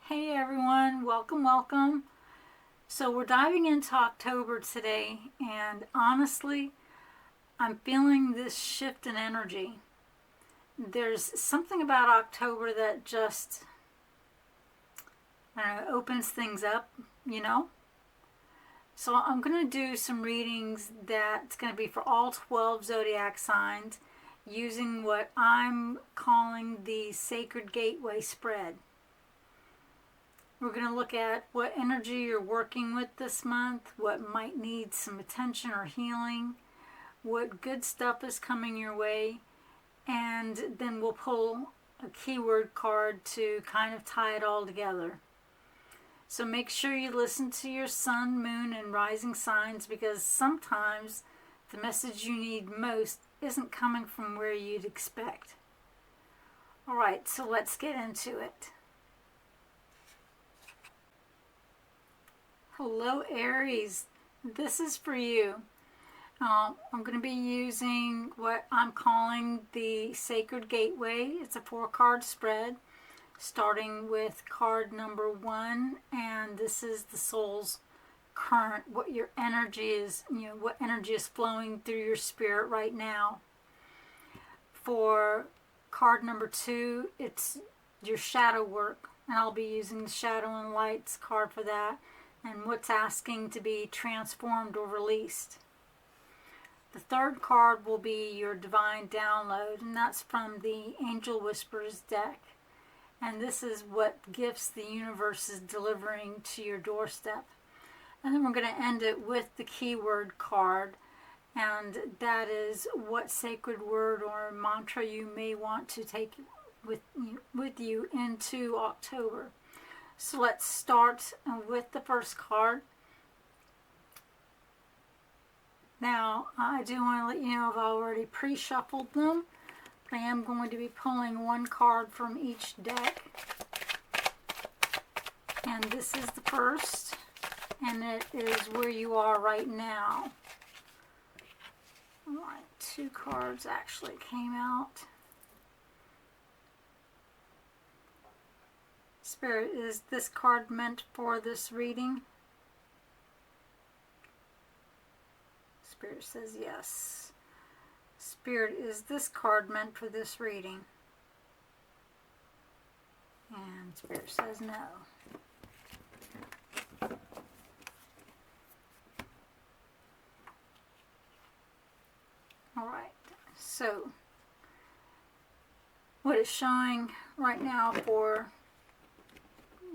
Hey everyone, welcome. So we're diving into October today, and honestly, I'm feeling this shift in energy. There's something about October that just, opens things up, you know? So I'm going to do some readings that's going to be for all 12 zodiac signs using what I'm calling the Sacred Gateway spread. We're going to look at what energy you're working with this month, what might need some attention or healing, what good stuff is coming your way, and then we'll pull a keyword card to kind of tie it all together. So make sure you listen to your sun, moon, and rising signs, because sometimes the message you need most isn't coming from where you'd expect. Alright, so let's get into it. Hello Aries, this is for you. I'm going to be using what I'm calling the Sacred Gateway. It's a 4-card spread, starting with card number 1, and this is the soul's current, what your energy is, what energy is flowing through your spirit right now. For card number 2, it's your shadow work, and I'll be using the Shadow and Lights card for that, and what's asking to be transformed or released. The third card will be your divine download, and that's from the Angel Whispers deck. And this is what gifts the universe is delivering to your doorstep. And then we're going to end it with the keyword card, and that is what sacred word or mantra you may want to take with you into October. So let's start with the first card. Now, I do want to let you know I've already pre-shuffled them. I am going to be pulling one card from each deck. And this is the first, and it is where you are right now. Alright, 2 cards actually came out. Spirit, is this card meant for this reading? Spirit says yes. Spirit, is this card meant for this reading? And Spirit says no. Alright, so what is showing right now for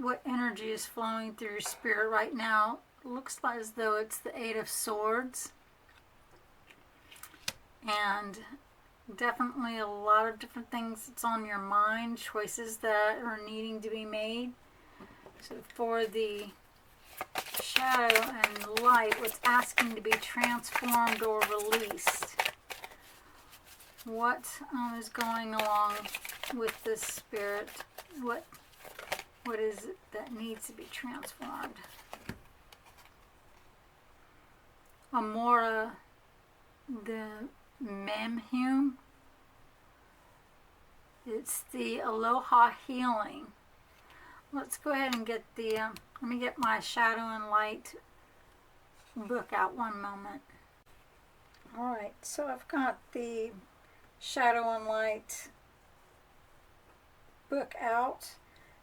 what energy is flowing through your spirit right now looks like as though it's the 8 of Swords, and definitely a lot of different things that's on your mind, choices that are needing to be made. So for the shadow and light, what's asking to be transformed or released, what is going along with this spirit, what is it that needs to be transformed? Amora, the Memhum. It's the Aloha Healing. Let's go ahead and get the, let me get my Shadow and Light book out one moment. Alright, so I've got the Shadow and Light book out.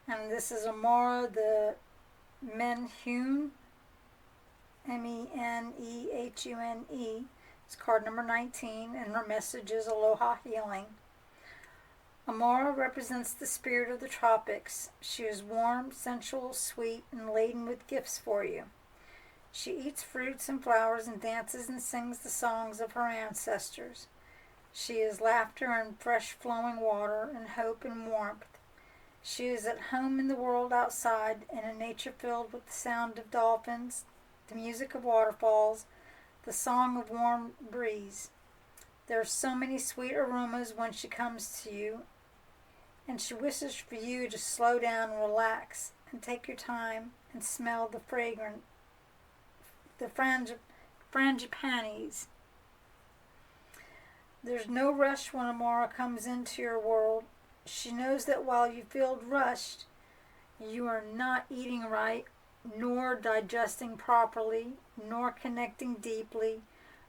And this is Amora, the Menhune, M-E-N-E-H-U-N-E. It's card number 19, and her message is Aloha Healing. Amora represents the spirit of the tropics. She is warm, sensual, sweet, and laden with gifts for you. She eats fruits and flowers and dances and sings the songs of her ancestors. She is laughter and fresh flowing water and hope and warmth. She is at home in the world outside, in a nature filled with the sound of dolphins, the music of waterfalls, the song of warm breeze. There are so many sweet aromas when she comes to you, and she wishes for you to slow down and relax and take your time and smell the fragrant, the frangipanis. There's no rush when Amora comes into your world. She knows that while you feel rushed, You are not eating right, nor digesting properly, nor connecting deeply,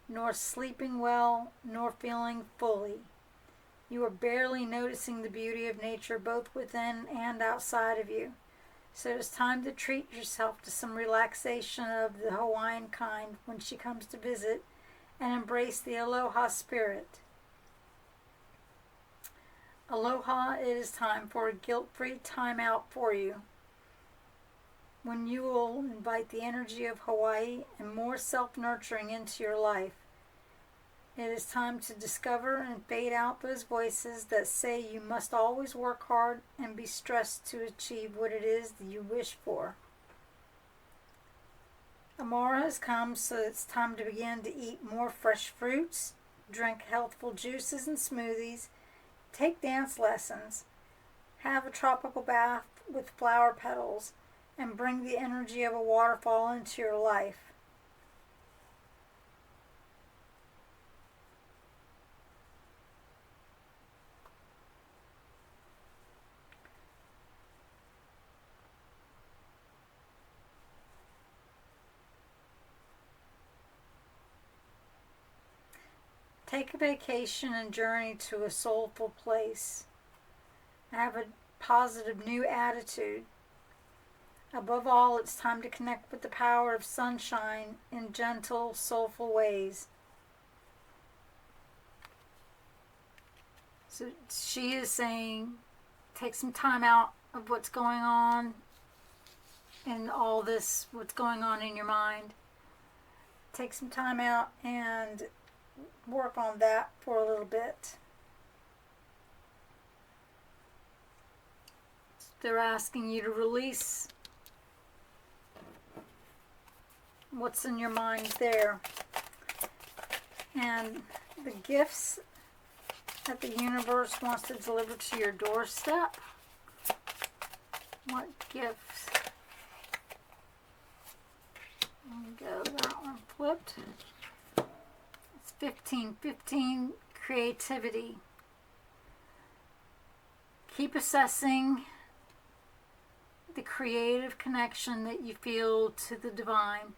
nor sleeping well, nor feeling fully. You are barely noticing the beauty of nature both within and outside of you. So it's time to treat yourself to some relaxation of the Hawaiian kind when she comes to visit, and embrace the aloha spirit. Aloha, it is time for a guilt-free time out for you, when you will invite the energy of Hawaii and more self-nurturing into your life. It is time to discover and fade out those voices that say you must always work hard and be stressed to achieve what it is that you wish for. Amara has come, so it's time to begin to eat more fresh fruits, drink healthful juices and smoothies, take dance lessons, have a tropical bath with flower petals, and bring the energy of a waterfall into your life. Take a vacation and journey to a soulful place. Have a positive new attitude. Above all, it's time to connect with the power of sunshine in gentle, soulful ways. So she is saying, take some time out of what's going on and all this, what's going on in your mind. Take some time out and work on that for a little bit. They're asking you to release what's in your mind there. And the gifts that the universe wants to deliver to your doorstep. What gifts? There we go, that one flipped. It's 15. 15, creativity. Keep assessing the creative connection that you feel to the divine.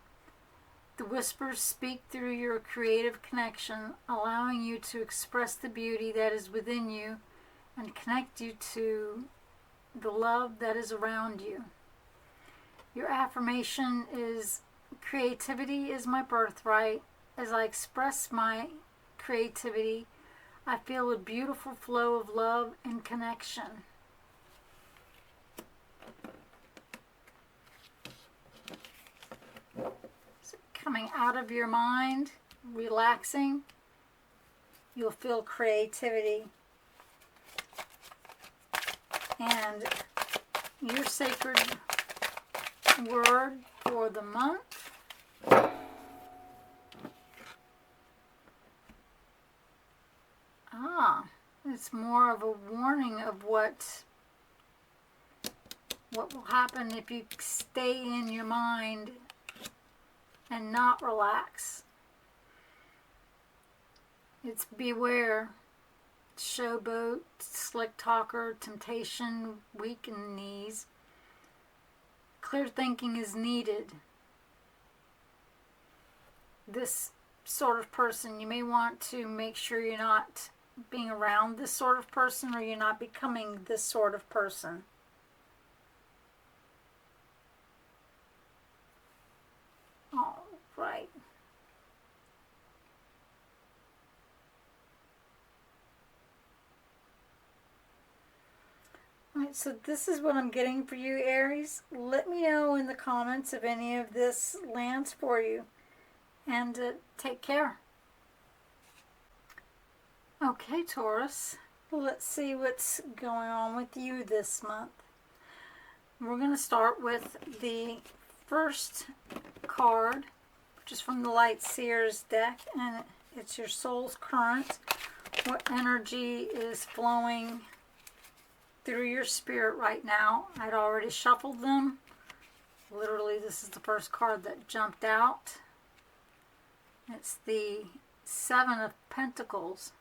The whispers speak through your creative connection, allowing you to express the beauty that is within you and connect you to the love that is around you. Your affirmation is, creativity is my birthright. As I express my creativity, I feel a beautiful flow of love and connection. Coming out of your mind, relaxing, you'll feel creativity. And your sacred word for the month it's more of a warning of what will happen if you stay in your mind and not relax. It's beware, showboat, slick talker, temptation, weak in the knees. Clear thinking is needed. This sort of person, you may want to make sure you're not being around this sort of person, or you're not becoming this sort of person. All right. Alright, so this is what I'm getting for you, Aries. Let me know in the comments if any of this lands for you. And take care. Okay, Taurus. Let's see what's going on with you this month. We're going to start with the first card, which is from the Light Seers deck, and it's your soul's current. What energy is flowing through your spirit right now? I'd already shuffled them. Literally, this is the first card that jumped out. It's the Seven of Pentacles.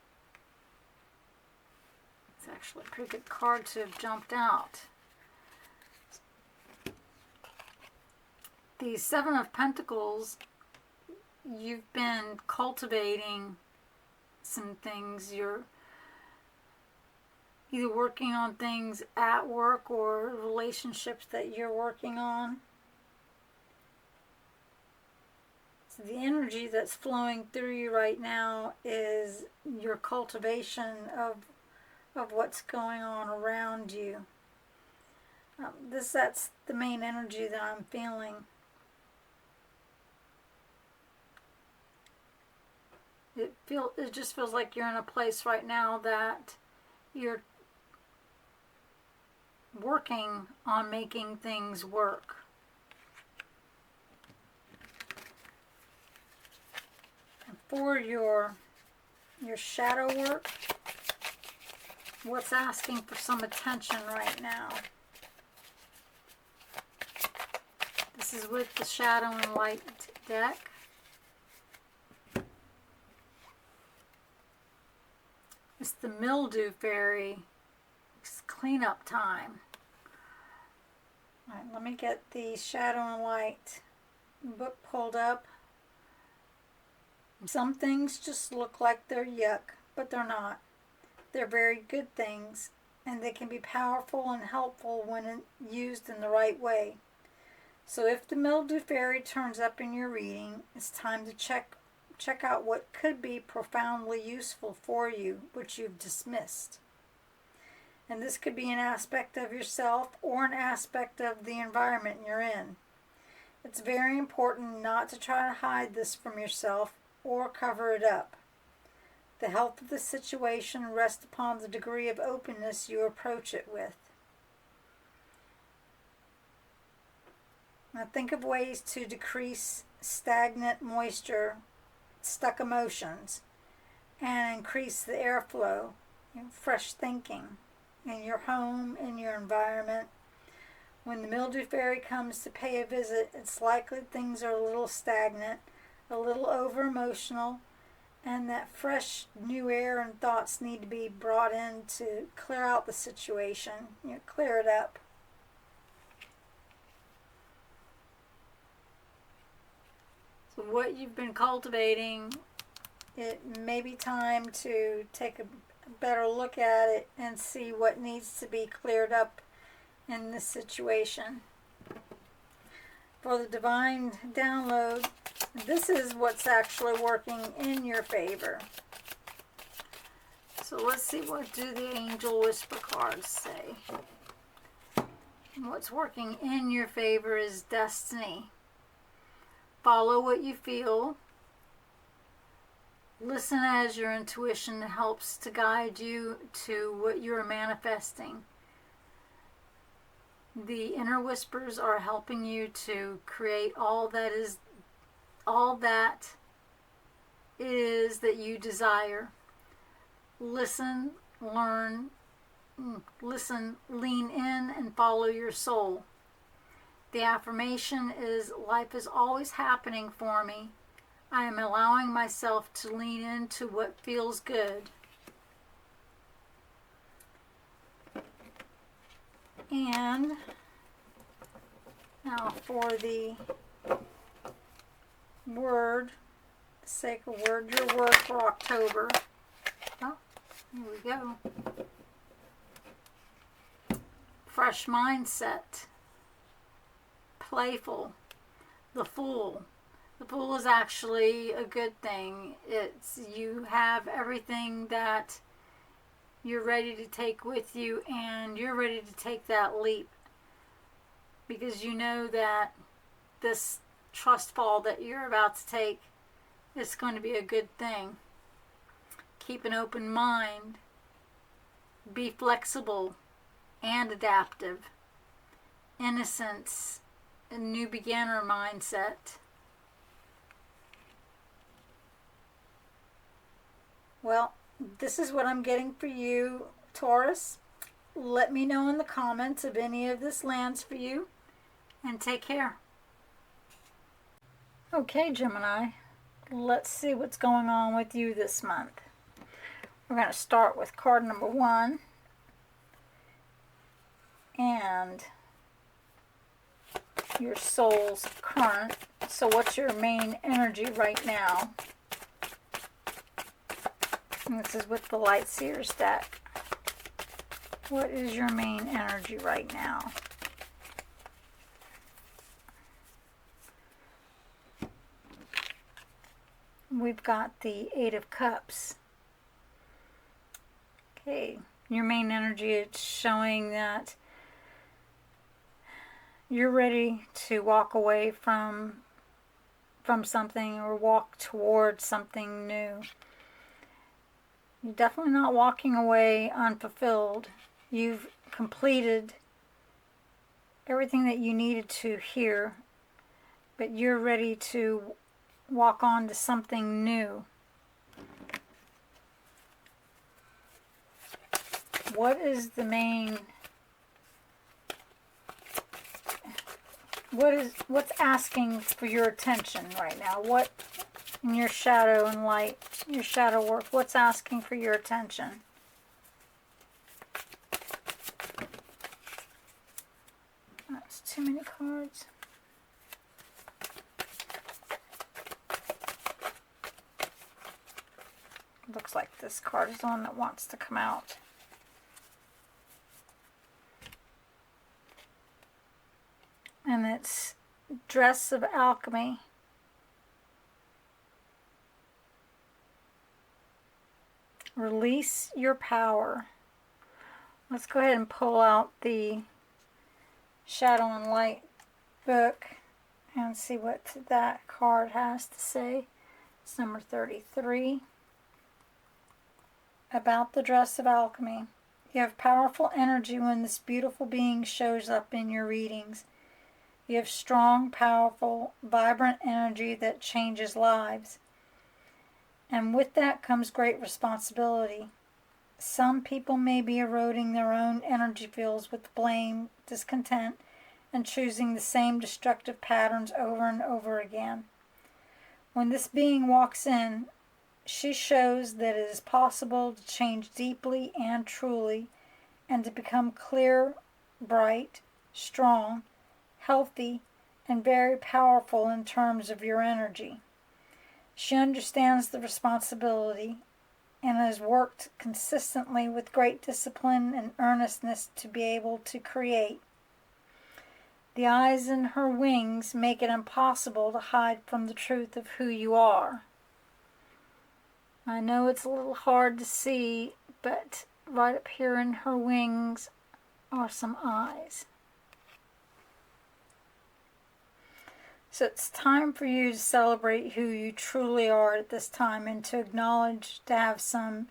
It's actually a pretty good card to have jumped out. the Seven of Pentacles, you've been cultivating some things. You're either working on things at work or relationships that you're working on. So the energy that's flowing through you right now is your cultivation of what's going on around you. That's the main energy that I'm feeling. It just feels like you're in a place right now that you're working on making things work. And for your shadow work, what's asking for some attention right now? This is with the Shadow and Light deck. It's the Mildew Fairy. It's cleanup time. All right, let me get the Shadow and Light book pulled up. Some things just look like they're yuck, but they're not. They're very good things, and they can be powerful and helpful when used in the right way. So if the Mildew Fairy turns up in your reading, it's time to check out what could be profoundly useful for you, which you've dismissed. And this could be an aspect of yourself or an aspect of the environment you're in. It's very important not to try to hide this from yourself or cover it up. The health of the situation rests upon the degree of openness you approach it with. Now think of ways to decrease stagnant moisture, stuck emotions, and increase the airflow, fresh thinking in your home, in your environment. When the Mildew Fairy comes to pay a visit, it's likely things are a little stagnant, a little over-emotional, and that fresh new air and thoughts need to be brought in to clear out the situation, clear it up. So what you've been cultivating, it may be time to take a better look at it and see what needs to be cleared up in this situation. For the divine download, this is what's actually working in your favor. So let's see, what do the Angel Whisper cards say? What's working in your favor is destiny. Follow what you feel. Listen as your intuition helps to guide you to what you are manifesting. The inner whispers are helping you to create all that it is that you desire. Listen, learn, lean in, and follow your soul. The affirmation is, life is always happening for me. I am allowing myself to lean into what feels good. And now for the word, the sacred word, your word for October. Oh, here we go. Fresh mindset. Playful. The Fool. The Fool is actually a good thing. It's, you have everything that you're ready to take with you, and you're ready to take that leap because you know that this trust fall that you're about to take is going to be a good thing. Keep an open mind. Be flexible and adaptive. Innocence, a new beginner mindset. Well, this is what I'm getting for you, Taurus. Let me know in the comments if any of this lands for you, and take care. Okay, Gemini, let's see what's going on with you this month. We're going to start with card number 1, and your soul's current. So what's your main energy right now? And this is with the Light Seers deck. What is your main energy right now? We've got the Eight of Cups. Okay, your main energy is showing that you're ready to walk away from something or walk towards something new. You're definitely not walking away unfulfilled. You've completed everything that you needed to here, but you're ready to walk on to something new. What is the main... What's asking for your attention right now? What in your shadow and light, your shadow work, what's asking for your attention? That's too many cards. Looks like this card is the one that wants to come out. And it's Dress of Alchemy. Release your power. Let's go ahead and pull out the Shadow and Light book and see what that card has to say. It's number 33. About the Dress of Alchemy. You have powerful energy when this beautiful being shows up in your readings. You have strong, powerful, vibrant energy that changes lives. And with that comes great responsibility. Some people may be eroding their own energy fields with blame, discontent, and choosing the same destructive patterns over and over again. When this being walks in, she shows that it is possible to change deeply and truly, and to become clear, bright, strong, healthy, and very powerful in terms of your energy. She understands the responsibility and has worked consistently with great discipline and earnestness to be able to create. The eyes in her wings make it impossible to hide from the truth of who you are. I know it's a little hard to see, but right up here in her wings are some eyes. So it's time for you to celebrate who you truly are at this time, and to acknowledge to have some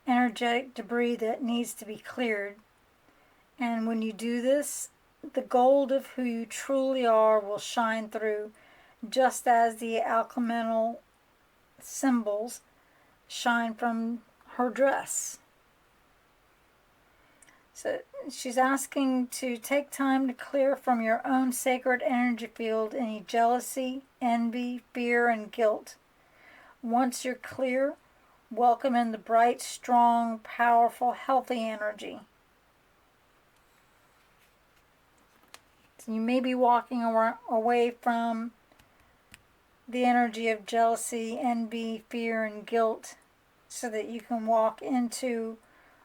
energetic debris that needs to be cleared. And when you do this, the gold of who you truly are will shine through, just as the alchemical symbols shine from her dress. So she's asking to take time to clear from your own sacred energy field any jealousy, envy, fear, and guilt. Once you're clear, welcome in the bright, strong, powerful, healthy energy. So you may be walking away from the energy of jealousy, envy, fear, and guilt, so that you can walk into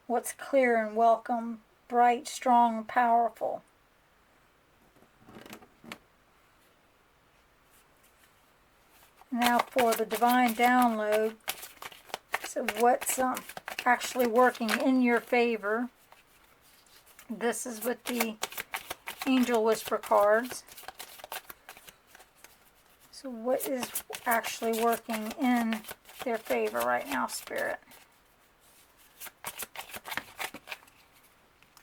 what's clear and welcome, bright, strong, powerful. Now for the divine download. So what's actually working in your favor? This is with the Angel Whisper cards. So what is actually working in their favor right now, Spirit?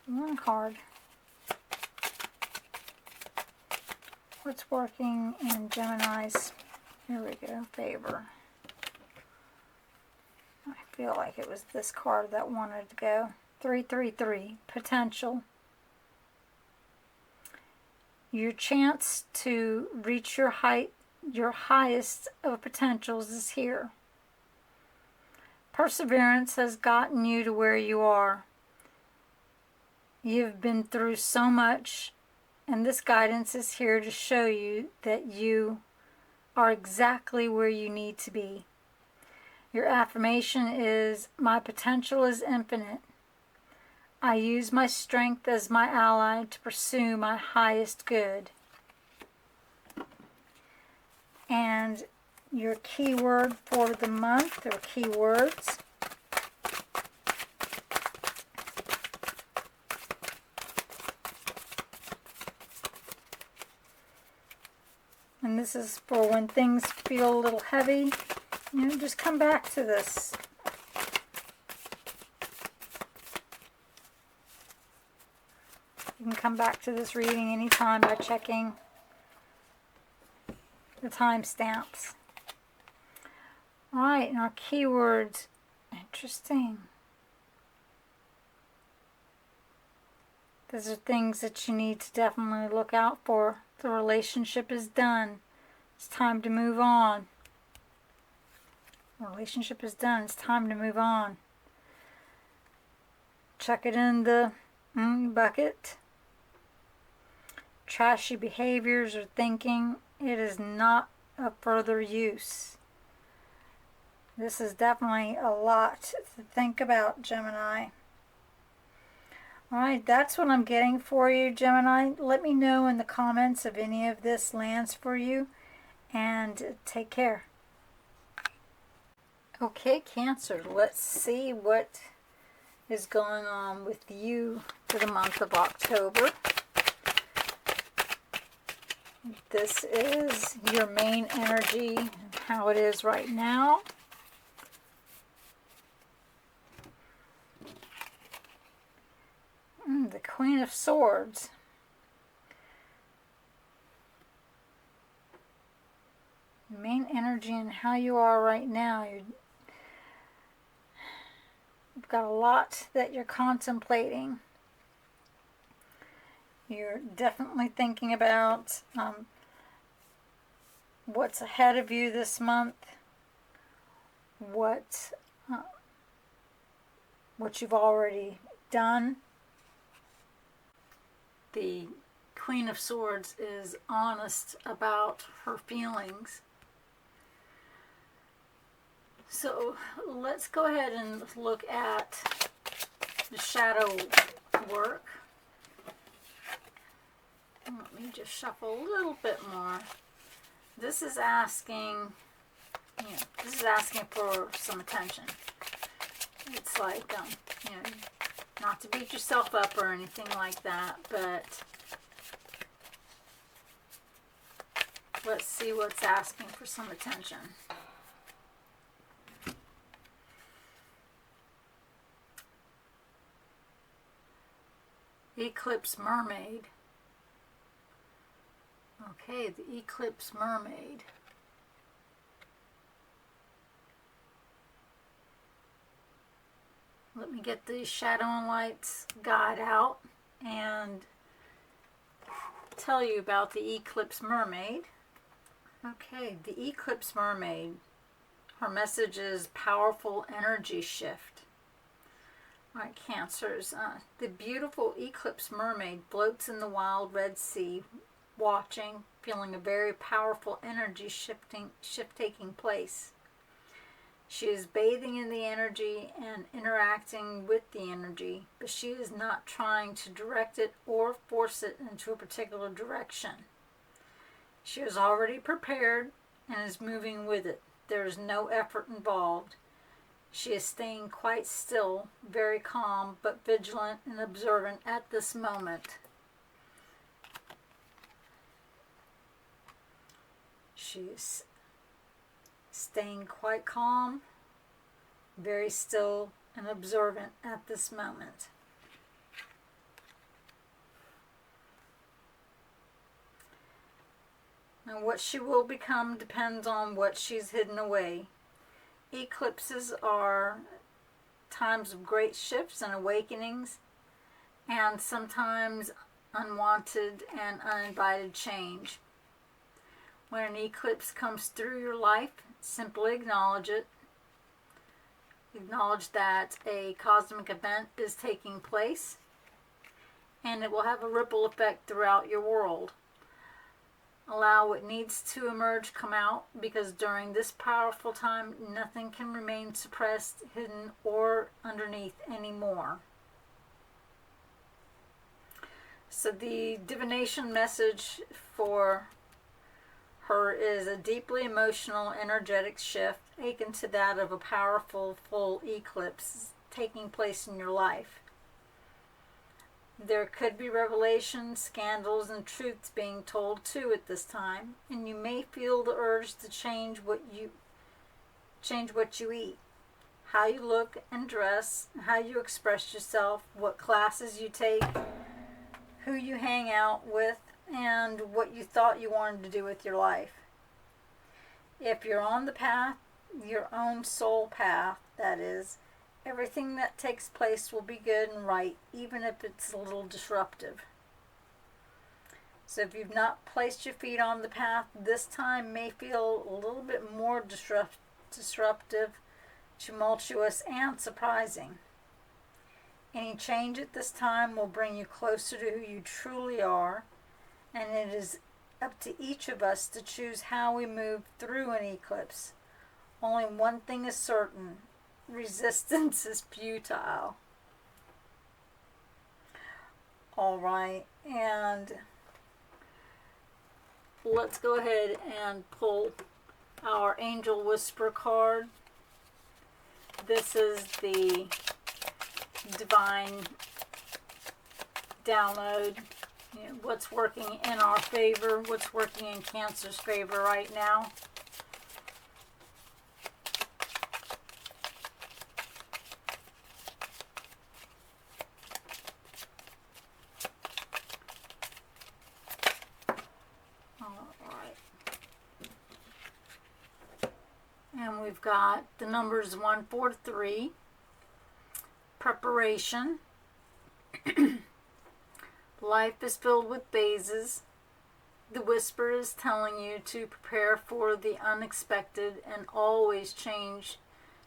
One card. What's working in Gemini's, here we go, favor? I feel like it was this card that wanted to go. 333, potential. Your chance to reach your highest of potentials is here. Perseverance has gotten you to where you are. You've been through so much, And this guidance is here to show you that you are exactly where you need to be. Your affirmation is, my potential is infinite. I use my strength as my ally to pursue my highest good. And your keyword for the month, or keywords, and this is for when things feel a little heavy, just come back to this. You can come back to this reading anytime by checking the timestamps. Alright, and our keywords, interesting. These are things that you need to definitely look out for. The relationship is done. It's time to move on. The relationship is done. It's time to move on. Chuck it in the bucket. Trashy behaviors or thinking, it is not of further use. This is definitely a lot to think about, Gemini. Alright, that's what I'm getting for you, Gemini. Let me know in the comments if any of this lands for you. And take care. Okay, Cancer, let's see what is going on with you for the month of October. This is your main energy, how it is right now. The Queen of Swords. Main energy and how you are right now. You've got a lot that you're contemplating. You're definitely thinking about what's ahead of you this month, what you've already done. The Queen of Swords is honest about her feelings. So let's go ahead and look at the shadow work. Let me just shuffle a little bit more. This is asking, this is asking for some attention. It's like, not to beat yourself up or anything like that, but let's see what's asking for some attention. Eclipse Mermaid. Okay, the Eclipse Mermaid. Let me get the Shadow and Lights guide out and tell you about the Eclipse Mermaid. Okay, the Eclipse Mermaid. Her message is powerful energy shift. Alright, Cancers. The beautiful Eclipse Mermaid floats in the wild Red Sea, watching, feeling a very powerful energy shift taking place. She is bathing in the energy and interacting with the energy, but she is not trying to direct it or force it into a particular direction. She is already prepared and is moving with it. There is no effort involved. She is staying quite still, very calm, but vigilant and observant at this moment. She is staying quite calm, very still and observant at this moment. And what she will become depends on what she's hidden away. Eclipses are times of great shifts and awakenings, and sometimes unwanted and uninvited change. When an eclipse comes through your life, simply acknowledge it. Acknowledge that a cosmic event is taking place, and it will have a ripple effect throughout your world. Allow what needs to emerge come out, because during this powerful time, nothing can remain suppressed, hidden, or underneath anymore. So the divination message for her is a deeply emotional, energetic shift akin to that of a powerful full eclipse taking place in your life. There could be revelations, scandals, and truths being told too at this time, and you may feel the urge to change what you eat, how you look and dress, how you express yourself, what classes you take, who you hang out with, and what you thought you wanted to do with your life. If you're on the path, your own soul path, that is, everything that takes place will be good and right, even if it's a little disruptive. So if you've not placed your feet on the path, this time may feel a little bit more disruptive, tumultuous, and surprising. Any change at this time will bring you closer to who you truly are, and it is up to each of us to choose how we move through an eclipse. Only one thing is certain: resistance is futile. Alright, and let's go ahead and pull our Angel Whisper card. This is the divine download. You know, what's working in our favor, what's working in Cancer's favor right now. And we've got the numbers 1, 4, 3, preparation, life is filled with phases, the whisper is telling you to prepare for the unexpected and always change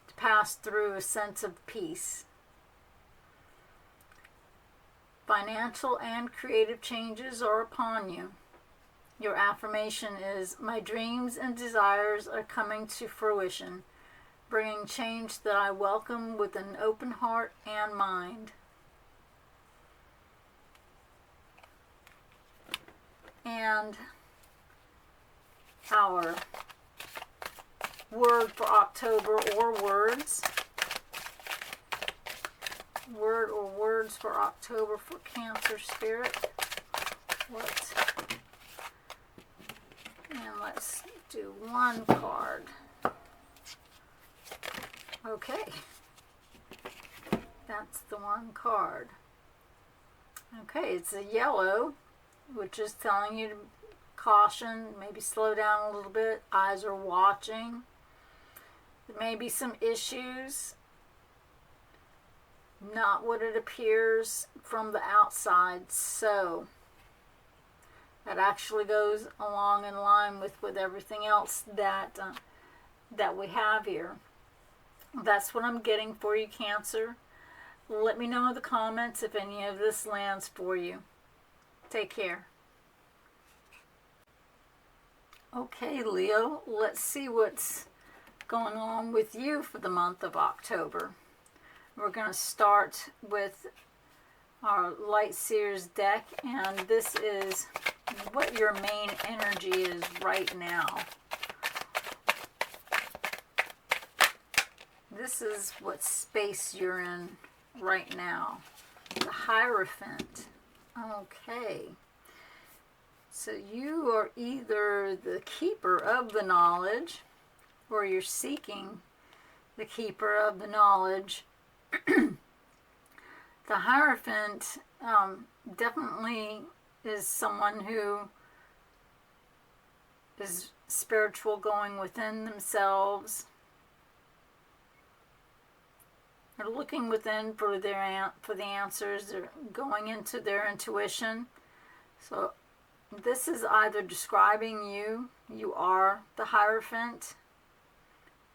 to pass through a sense of peace. Financial and creative changes are upon you. Your affirmation is, my dreams and desires are coming to fruition, bringing change that I welcome with an open heart and mind. And our word for October, or words. Word or words for October for Cancer Spirit. What? And let's do one card. Okay. That's the one card. Okay, it's a yellow, which is telling you to caution, maybe slow down a little bit. Eyes are watching. There may be some issues. Not what it appears from the outside. So that actually goes along in line with everything else that we have here. That's what I'm getting for you, Cancer. Let me know in the comments if any of this lands for you. Take care. Okay, Leo, let's see what's going on with you for the month of October. We're going to start with our Light Seers deck, and this is what your main energy is right now. This is what space you're in right now. The Hierophant. Okay. So you are either the keeper of the knowledge, or you're seeking the keeper of the knowledge. The Hierophant definitely is someone who is spiritual, going within themselves. They're looking within for the answers. They're going into their intuition. So this is either describing you. You are the Hierophant.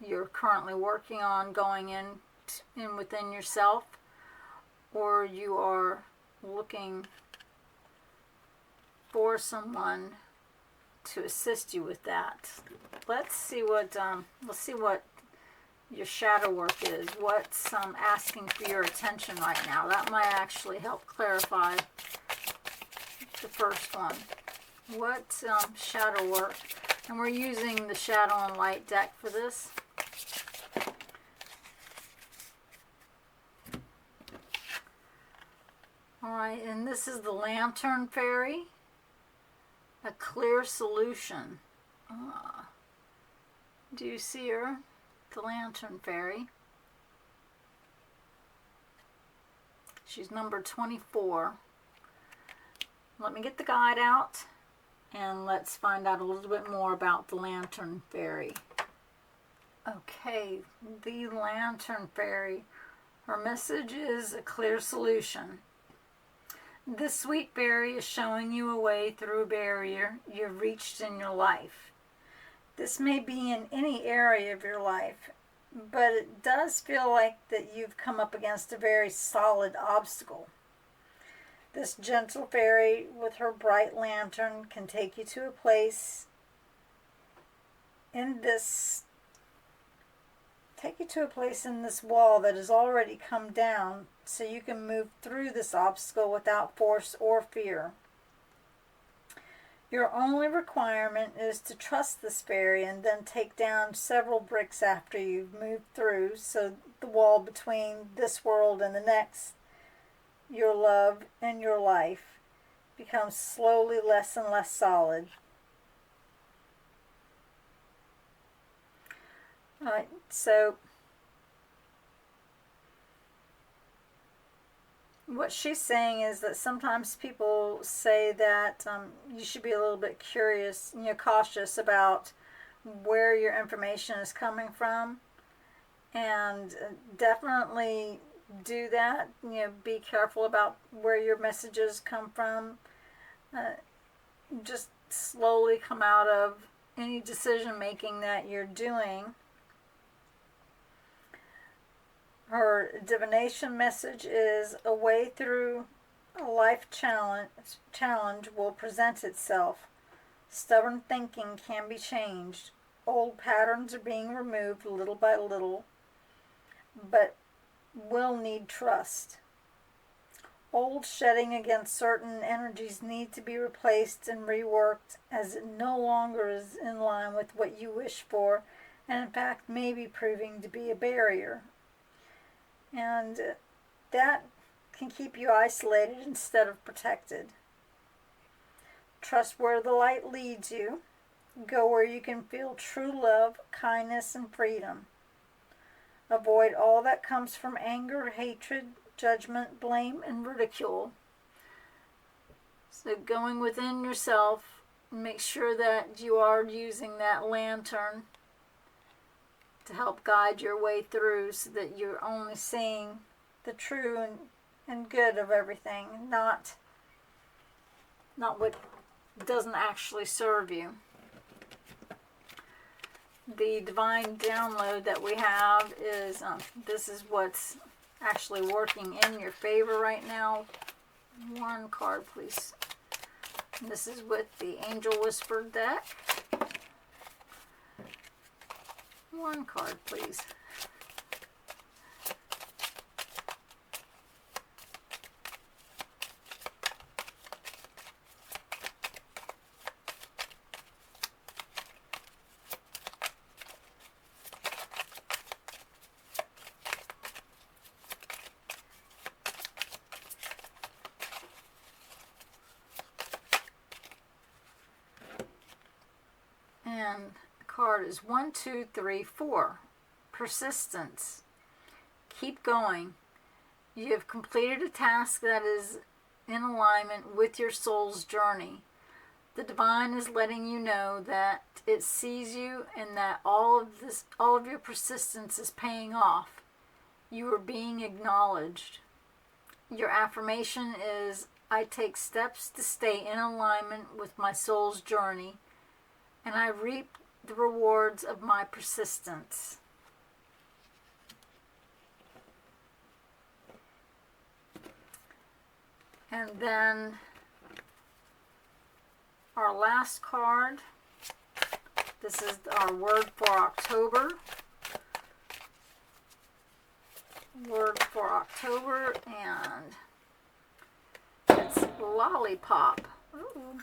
You're currently working on going in within yourself, or you are looking or someone to assist you with that. Let's see what your shadow work is. What's asking for your attention right now? That might actually help clarify the first one. What shadow work? And we're using the Shadow and Light deck for this. Alright, and this is the Lantern Fairy. A clear solution. Do you see her? The Lantern Fairy. She's number 24. Let me get the guide out and let's find out a little bit more about the Lantern Fairy. Okay, the Lantern Fairy. Her message is a clear solution. This sweet fairy is showing you a way through a barrier you've reached in your life. This may be in any area of your life, but it does feel like that you've come up against a very solid obstacle. This gentle fairy with her bright lantern can take you to a place in this wall that has already come down, so you can move through this obstacle without force or fear. Your only requirement is to trust this fairy and then take down several bricks after you've moved through, so the wall between this world and the next, your love and your life, becomes slowly less and less solid. Alright, so what she's saying is that sometimes people say that you should be a little bit curious, cautious about where your information is coming from, and definitely do that. Be careful about where your messages come from. Just slowly come out of any decision making that you're doing. Her divination message is a way through a life challenge will present itself. Stubborn thinking can be changed. Old patterns are being removed little by little, but will need trust. Old shedding against certain energies need to be replaced and reworked, as it no longer is in line with what you wish for, and in fact may be proving to be a barrier. And that can keep you isolated instead of protected. Trust where the light leads you. Go where you can feel true love, kindness, and freedom. Avoid all that comes from anger, hatred, judgment, blame, and ridicule. So going within yourself, make sure that you are using that lantern to help guide your way through, so that you're only seeing the true and good of everything, not what doesn't actually serve you. The divine download that we have is, this is what's actually working in your favor right now. One card, please. And this is with the Angel Whisper deck. One card, please. And the card is 1, 2, 3, 4. Persistence. Keep going. You have completed a task that is in alignment with your soul's journey. The divine is letting you know that it sees you and that all of your persistence is paying off. You are being acknowledged. Your affirmation is, I take steps to stay in alignment with my soul's journey, and I reap the rewards of my persistence. And then our last card. This is our word for October. Word for October, and it's lollipop. Ooh.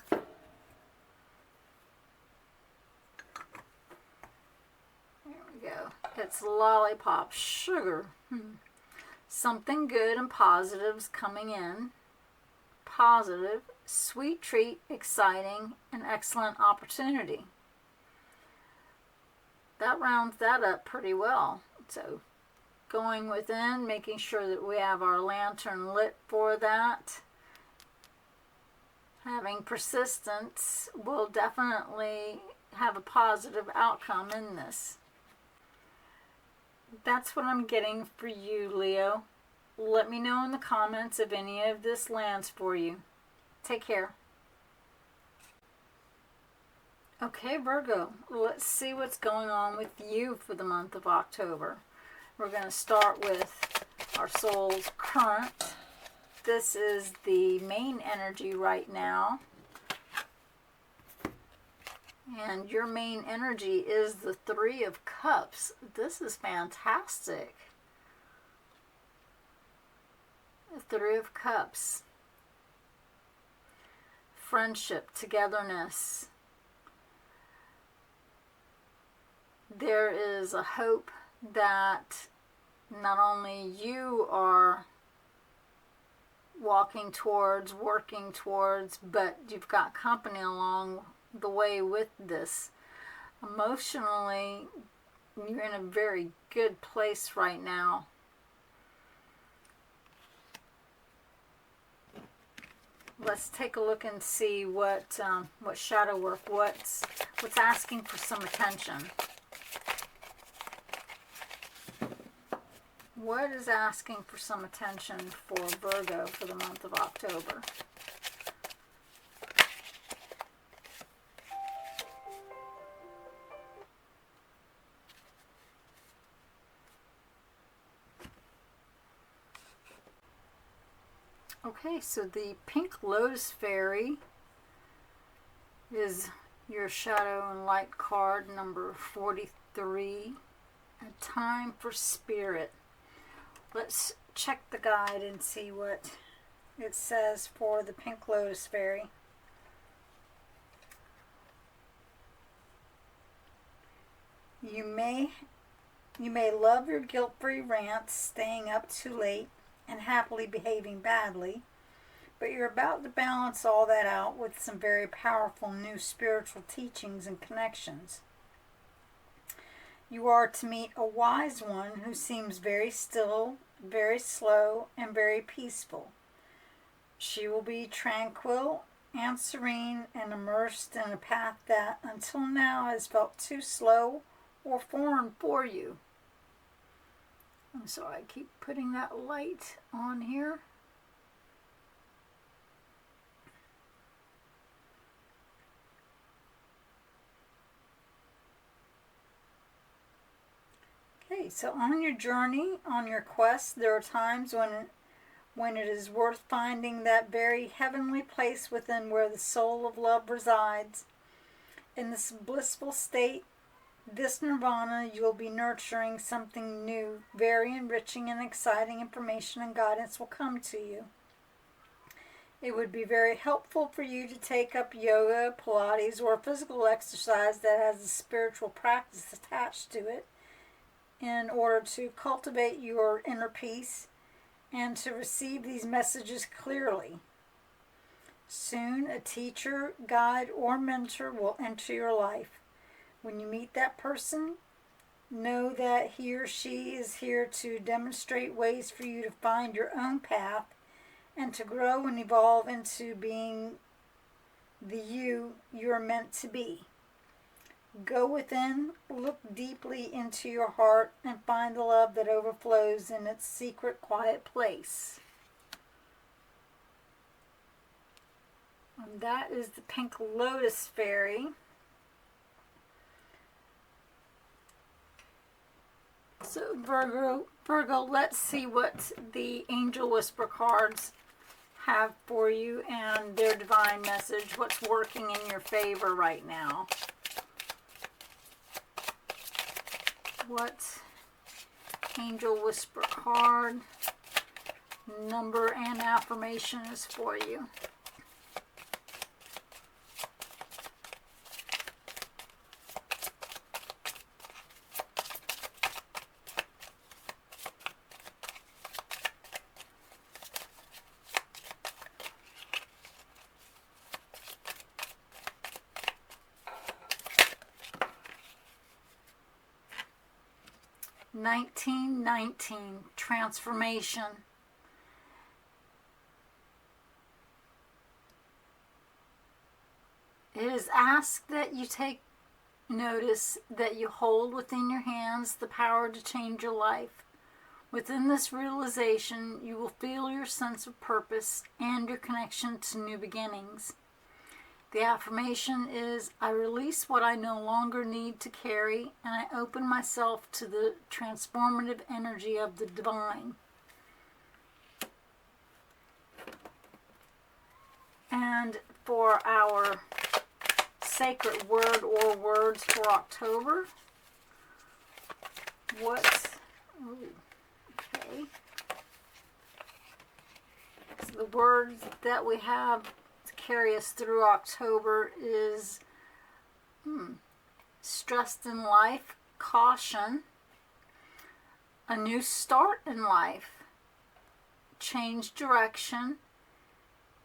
There we go. It's lollipop. Sugar. Something good and positive's coming in. Positive, sweet treat, exciting, and excellent opportunity. That rounds that up pretty well. So going within, making sure that we have our lantern lit for that. Having persistence will definitely have a positive outcome in this. That's what I'm getting for you, Leo. Let me know in the comments if any of this lands for you. Take care. Okay, Virgo, let's see what's going on with you for the month of October. We're going to start with our soul's current. This is the main energy right now. And your main energy is the Three of Cups. This is fantastic. The Three of Cups. Friendship, togetherness. There is a hope that not only you are walking towards, working towards, but you've got company along the way with this. Emotionally, you're in a very good place right now. Let's take a look and see what shadow work, what's asking for some attention. What is asking for some attention for Virgo for the month of October? Okay, so the pink lotus fairy is your shadow and light card number 43. A time for spirit. Let's check the guide and see what it says for the pink lotus fairy. You may love your guilt-free rants, staying up too late, and happily behaving badly, but you're about to balance all that out with some very powerful new spiritual teachings and connections. You are to meet a wise one who seems very still, very slow, and very peaceful. She will be tranquil and serene and immersed in a path that until now has felt too slow or foreign for you. I'm sorry, I keep putting that light on here. Okay, so on your journey, on your quest, there are times when it is worth finding that very heavenly place within where the soul of love resides. In this blissful state, this nirvana, you will be nurturing something new. Very enriching and exciting information and guidance will come to you. It would be very helpful for you to take up yoga, Pilates, or physical exercise that has a spiritual practice attached to it in order to cultivate your inner peace and to receive these messages clearly. Soon, a teacher, guide, or mentor will enter your life. When you meet that person, know that he or she is here to demonstrate ways for you to find your own path and to grow and evolve into being the you are meant to be. Go within, look deeply into your heart, and find the love that overflows in its secret, quiet place. And that is the pink lotus fairy. So Virgo, let's see what the angel whisper cards have for you and their divine message, what's working in your favor right now. What Angel Whisper card, number, and affirmation is for you. Transformation. It is asked that you take notice that you hold within your hands the power to change your life. Within this realization, you will feel your sense of purpose and your connection to new beginnings. The affirmation is, I release what I no longer need to carry, and I open myself to the transformative energy of the divine. And for our sacred word or words for October, okay. So the words that we have carry us through October is stressed in life, caution, a new start in life, change direction,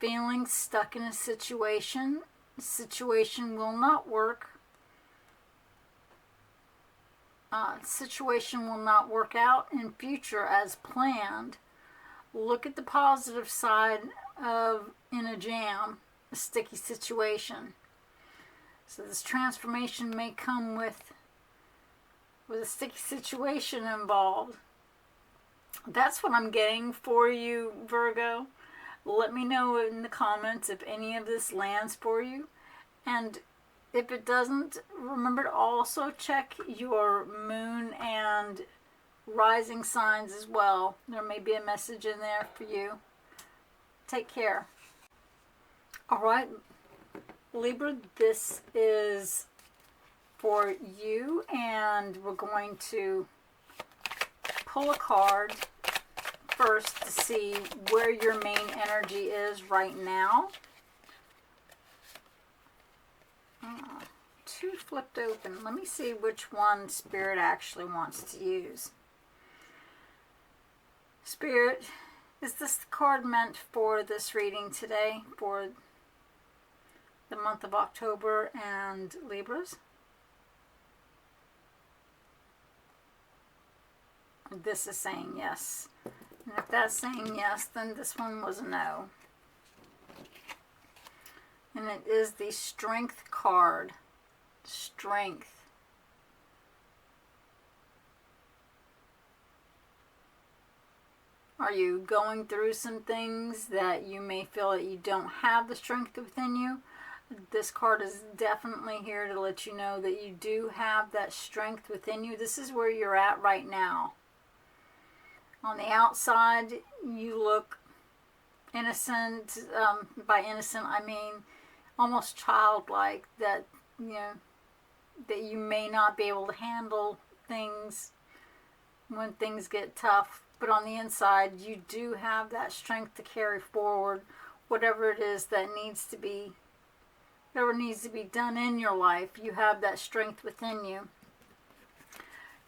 feeling stuck in a situation, the situation will not work, situation will not work out in future as planned. Look at the positive side of in a jam, a sticky situation. So this transformation may come with a sticky situation involved. That's what I'm getting for you, Virgo. Let me know in the comments if any of this lands for you. And if it doesn't, remember to also check your moon and rising signs as well. There may be a message in there for you. Take care. All right, Libra, this is for you, and we're going to pull a card first to see where your main energy is right now. Two flipped open. Let me see which one Spirit actually wants to use. Spirit, is this the card meant for this reading today, for the month of October and Libras? This is saying yes. And if that's saying yes, then this one was a no. And it is the Strength card. Strength. Are you going through some things that you may feel that you don't have the strength within you? This card is definitely here to let you know that you do have that strength within you. This is where you're at right now. On the outside, you look innocent. By innocent, I mean almost childlike. That that you may not be able to handle things when things get tough. But on the inside, you do have that strength to carry forward whatever it is that needs to be, whatever needs to be done in your life. You have that strength within you.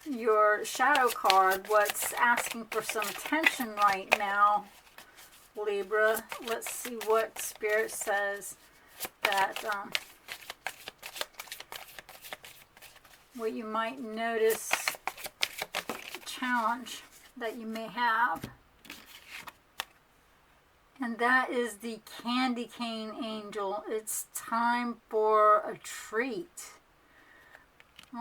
Your shadow card, what's asking for some attention right now, Libra. Let's see what Spirit says that what you might notice, challenge that you may have. And that is the candy cane angel. It's time for a treat.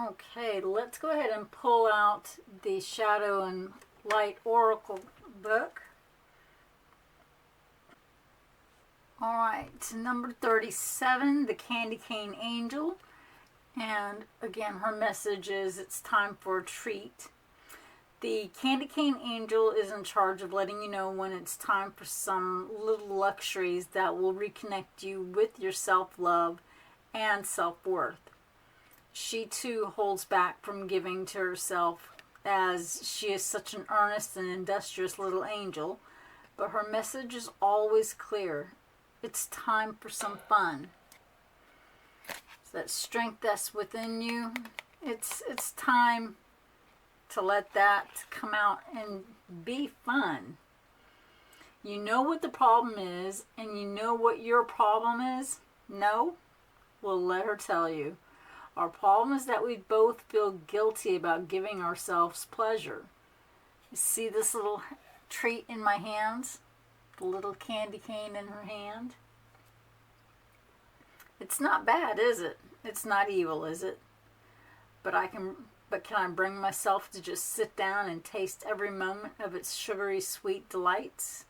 Okay, let's go ahead and pull out the Shadow and Light Oracle book. Alright, number 37, the Candy Cane Angel. And again, her message is it's time for a treat. The candy cane angel is in charge of letting you know when it's time for some little luxuries that will reconnect you with your self-love and self-worth. She too holds back from giving to herself, as she is such an earnest and industrious little angel, but her message is always clear. It's time for some fun. It's that strength that's within you. It's time to let that come out and be fun. You know what the problem is, and you know what your problem is? No? Well, let her tell you. Our problem is that we both feel guilty about giving ourselves pleasure. You see this little treat in my hands? The little candy cane in her hand? It's not bad, is it? It's not evil, is it? But can I bring myself to just sit down and taste every moment of its sugary sweet delights?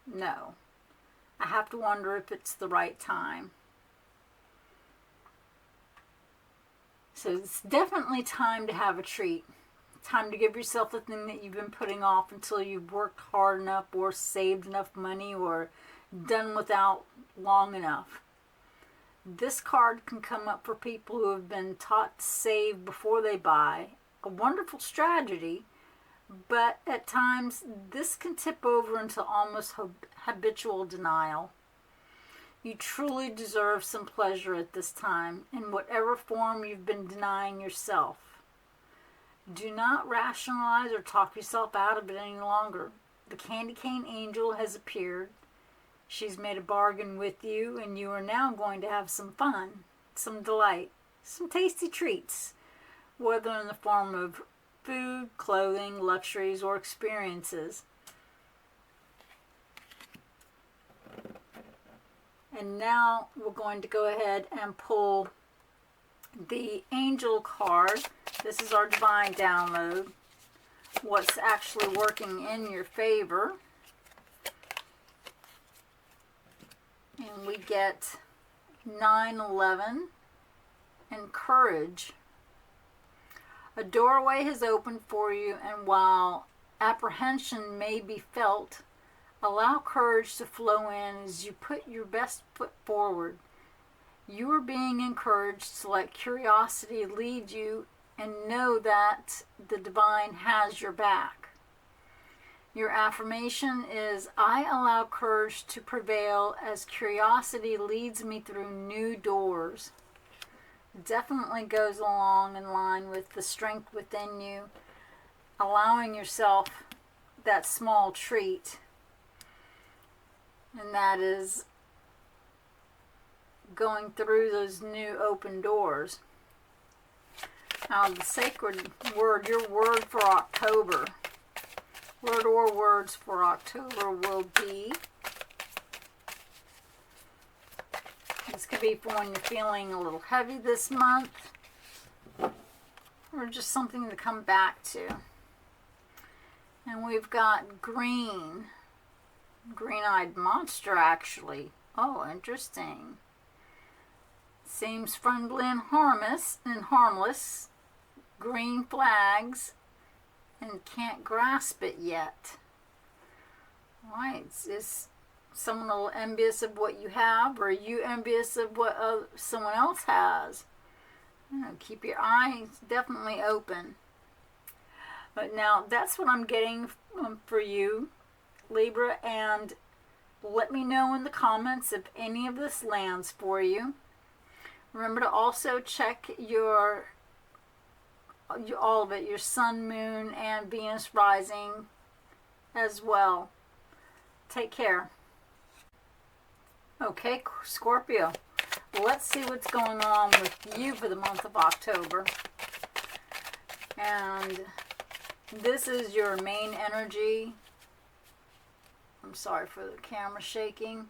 No. I have to wonder if it's the right time. So it's definitely time to have a treat. Time to give yourself the thing that you've been putting off until you've worked hard enough or saved enough money or done without long enough. This card can come up for people who have been taught to save before they buy. A wonderful strategy, but at times this can tip over into almost habitual denial. You truly deserve some pleasure at this time, in whatever form you've been denying yourself. Do not rationalize or talk yourself out of it any longer. The candy cane angel has appeared. She's made a bargain with you, and you are now going to have some fun, some delight, some tasty treats, whether in the form of food, clothing, luxuries, or experiences. And now we're going to go ahead and pull the angel card. This is our divine download. What's actually working in your favor. And we get 9/11 and courage. A doorway has opened for you, and while apprehension may be felt, allow courage to flow in as you put your best foot forward. You are being encouraged to let curiosity lead you and know that the divine has your back. Your affirmation is, I allow courage to prevail as curiosity leads me through new doors. It definitely goes along in line with the strength within you, allowing yourself that small treat. And that is going through those new open doors. Now, the sacred word, your word for October, word or words for October will be, this could be for when you're feeling a little heavy this month, or just something to come back to. And we've got green. Green-eyed monster, actually. Oh, interesting. Seems friendly and harmless. Green flags, and can't grasp it yet. Right? Is someone a little envious of what you have, or are you envious of what someone else has? You know, keep your eyes definitely open. But now that's what I'm getting for you, Libra, and let me know in the comments if any of this lands for you. Remember to also check all of it, your sun, moon, and Venus rising as well. Take care. Okay, Scorpio, let's see what's going on with you for the month of October. And this is your main energy. I'm sorry for the camera shaking.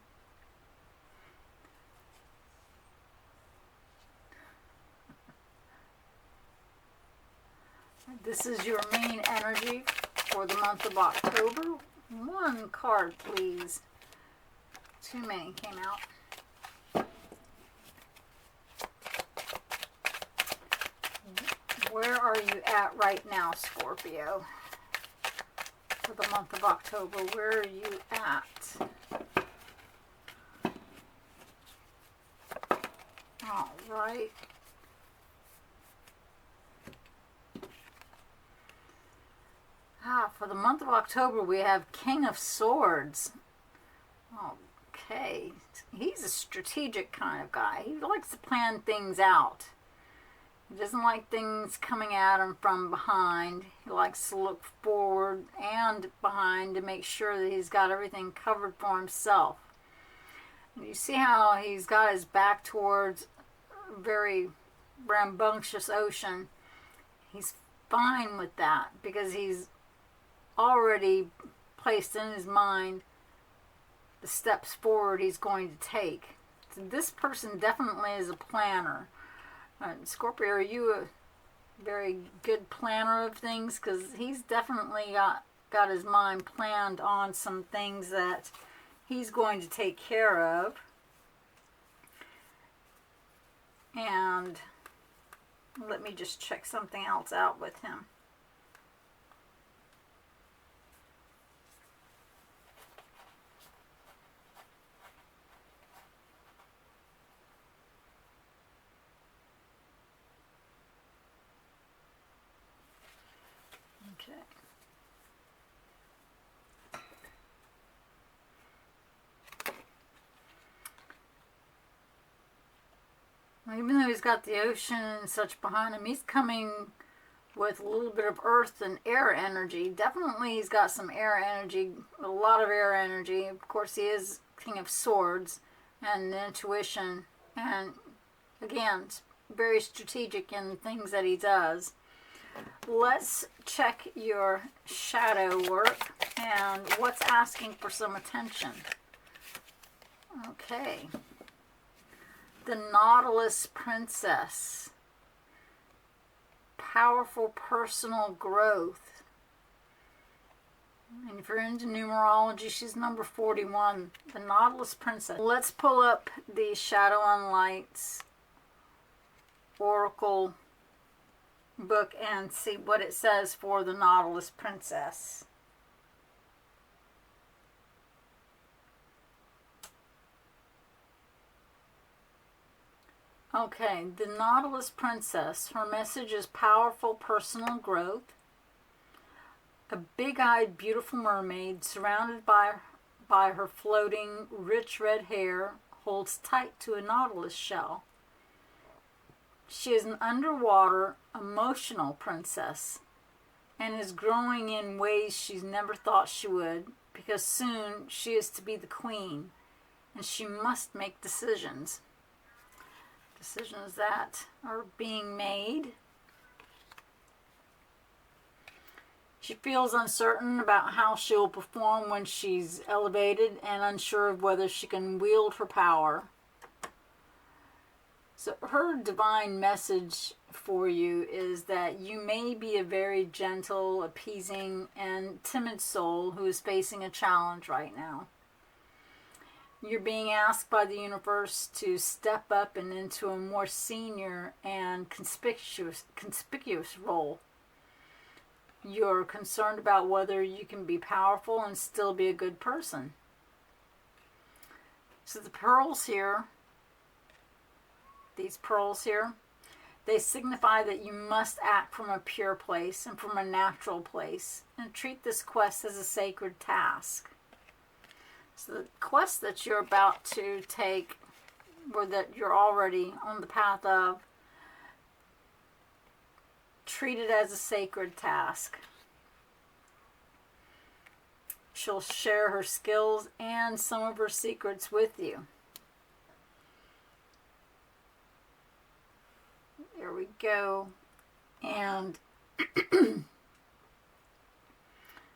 This is your main energy for the month of October. One card, please. Too many came out. Where are you at right now, Scorpio? for the month of October. Where are you at? All right. For the month of October, we have King of Swords. Okay. He's a strategic kind of guy. He likes to plan things out. He doesn't like things coming at him from behind. He likes to look forward and behind to make sure that he's got everything covered for himself. And you see how he's got his back towards a very rambunctious ocean. He's fine with that because he's already placed in his mind the steps forward he's going to take. So this person definitely is a planner. Scorpio, are you a very good planner of things? Because he's definitely got his mind planned on some things that he's going to take care of. And let me just check something else out with him. Okay. Well, even though he's got the ocean and such behind him, he's coming with a little bit of earth and air energy. Definitely he's got some air energy, a lot of air energy. Of course, he is King of Swords and intuition. And again, very strategic in things that he does. Let's check your shadow work and what's asking for some attention. Okay. The Nautilus Princess. Powerful personal growth. And if you're into numerology, she's number 41. The Nautilus Princess. Let's pull up the Shadow and Lights Oracle book and see what it says for the Nautilus Princess. Okay, the Nautilus Princess, her message is powerful personal growth. A big-eyed, beautiful mermaid surrounded by her floating, rich red hair holds tight to a nautilus shell. She is an underwater, emotional princess and is growing in ways she's never thought she would, because soon she is to be the queen and she must make decisions. Decisions that are being made. She feels uncertain about how she will perform when she's elevated and unsure of whether she can wield her power. So her divine message for you is that you may be a very gentle, appeasing, and timid soul who is facing a challenge right now. You're being asked by the universe to step up and into a more senior and conspicuous role. You're concerned about whether you can be powerful and still be a good person. So the pearls here, these pearls here, they signify that you must act from a pure place and from a natural place and treat this quest as a sacred task. So the quest that you're about to take, or that you're already on the path of, treat it as a sacred task. She'll share her skills and some of her secrets with you. There we go. And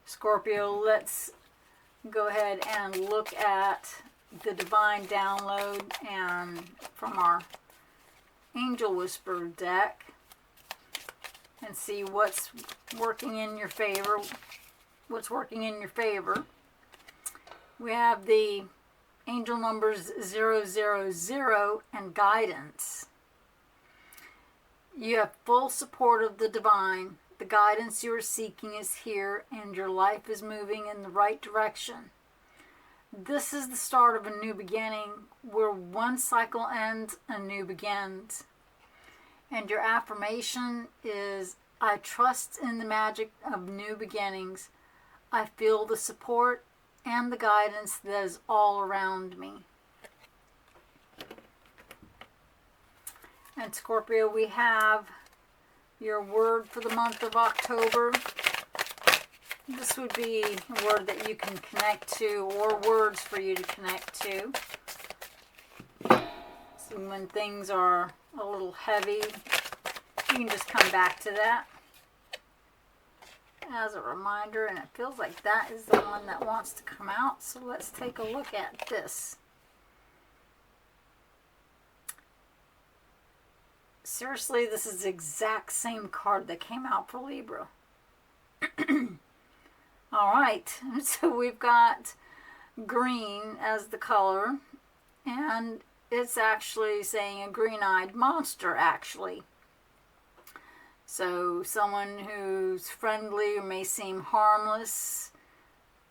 Scorpio, let's go ahead and look at the divine download and from our Angel Whisperer deck and see what's working in your favor. What's working in your favor. We have the angel numbers 000 and guidance. You have full support of the divine. The guidance you are seeking is here, and your life is moving in the right direction. This is the start of a new beginning, where one cycle ends, a new begins. And your affirmation is, I trust in the magic of new beginnings. I feel the support and the guidance that is all around me. And Scorpio, we have your word for the month of October. This would be a word that you can connect to, or words for you to connect to. So when things are a little heavy, you can just come back to that as a reminder. And it feels like that is the one that wants to come out. So let's take a look at this. Seriously, this is the exact same card that came out for Libra. Alright, so we've got green as the color, and it's actually saying a green-eyed monster, actually. So someone who's friendly or may seem harmless.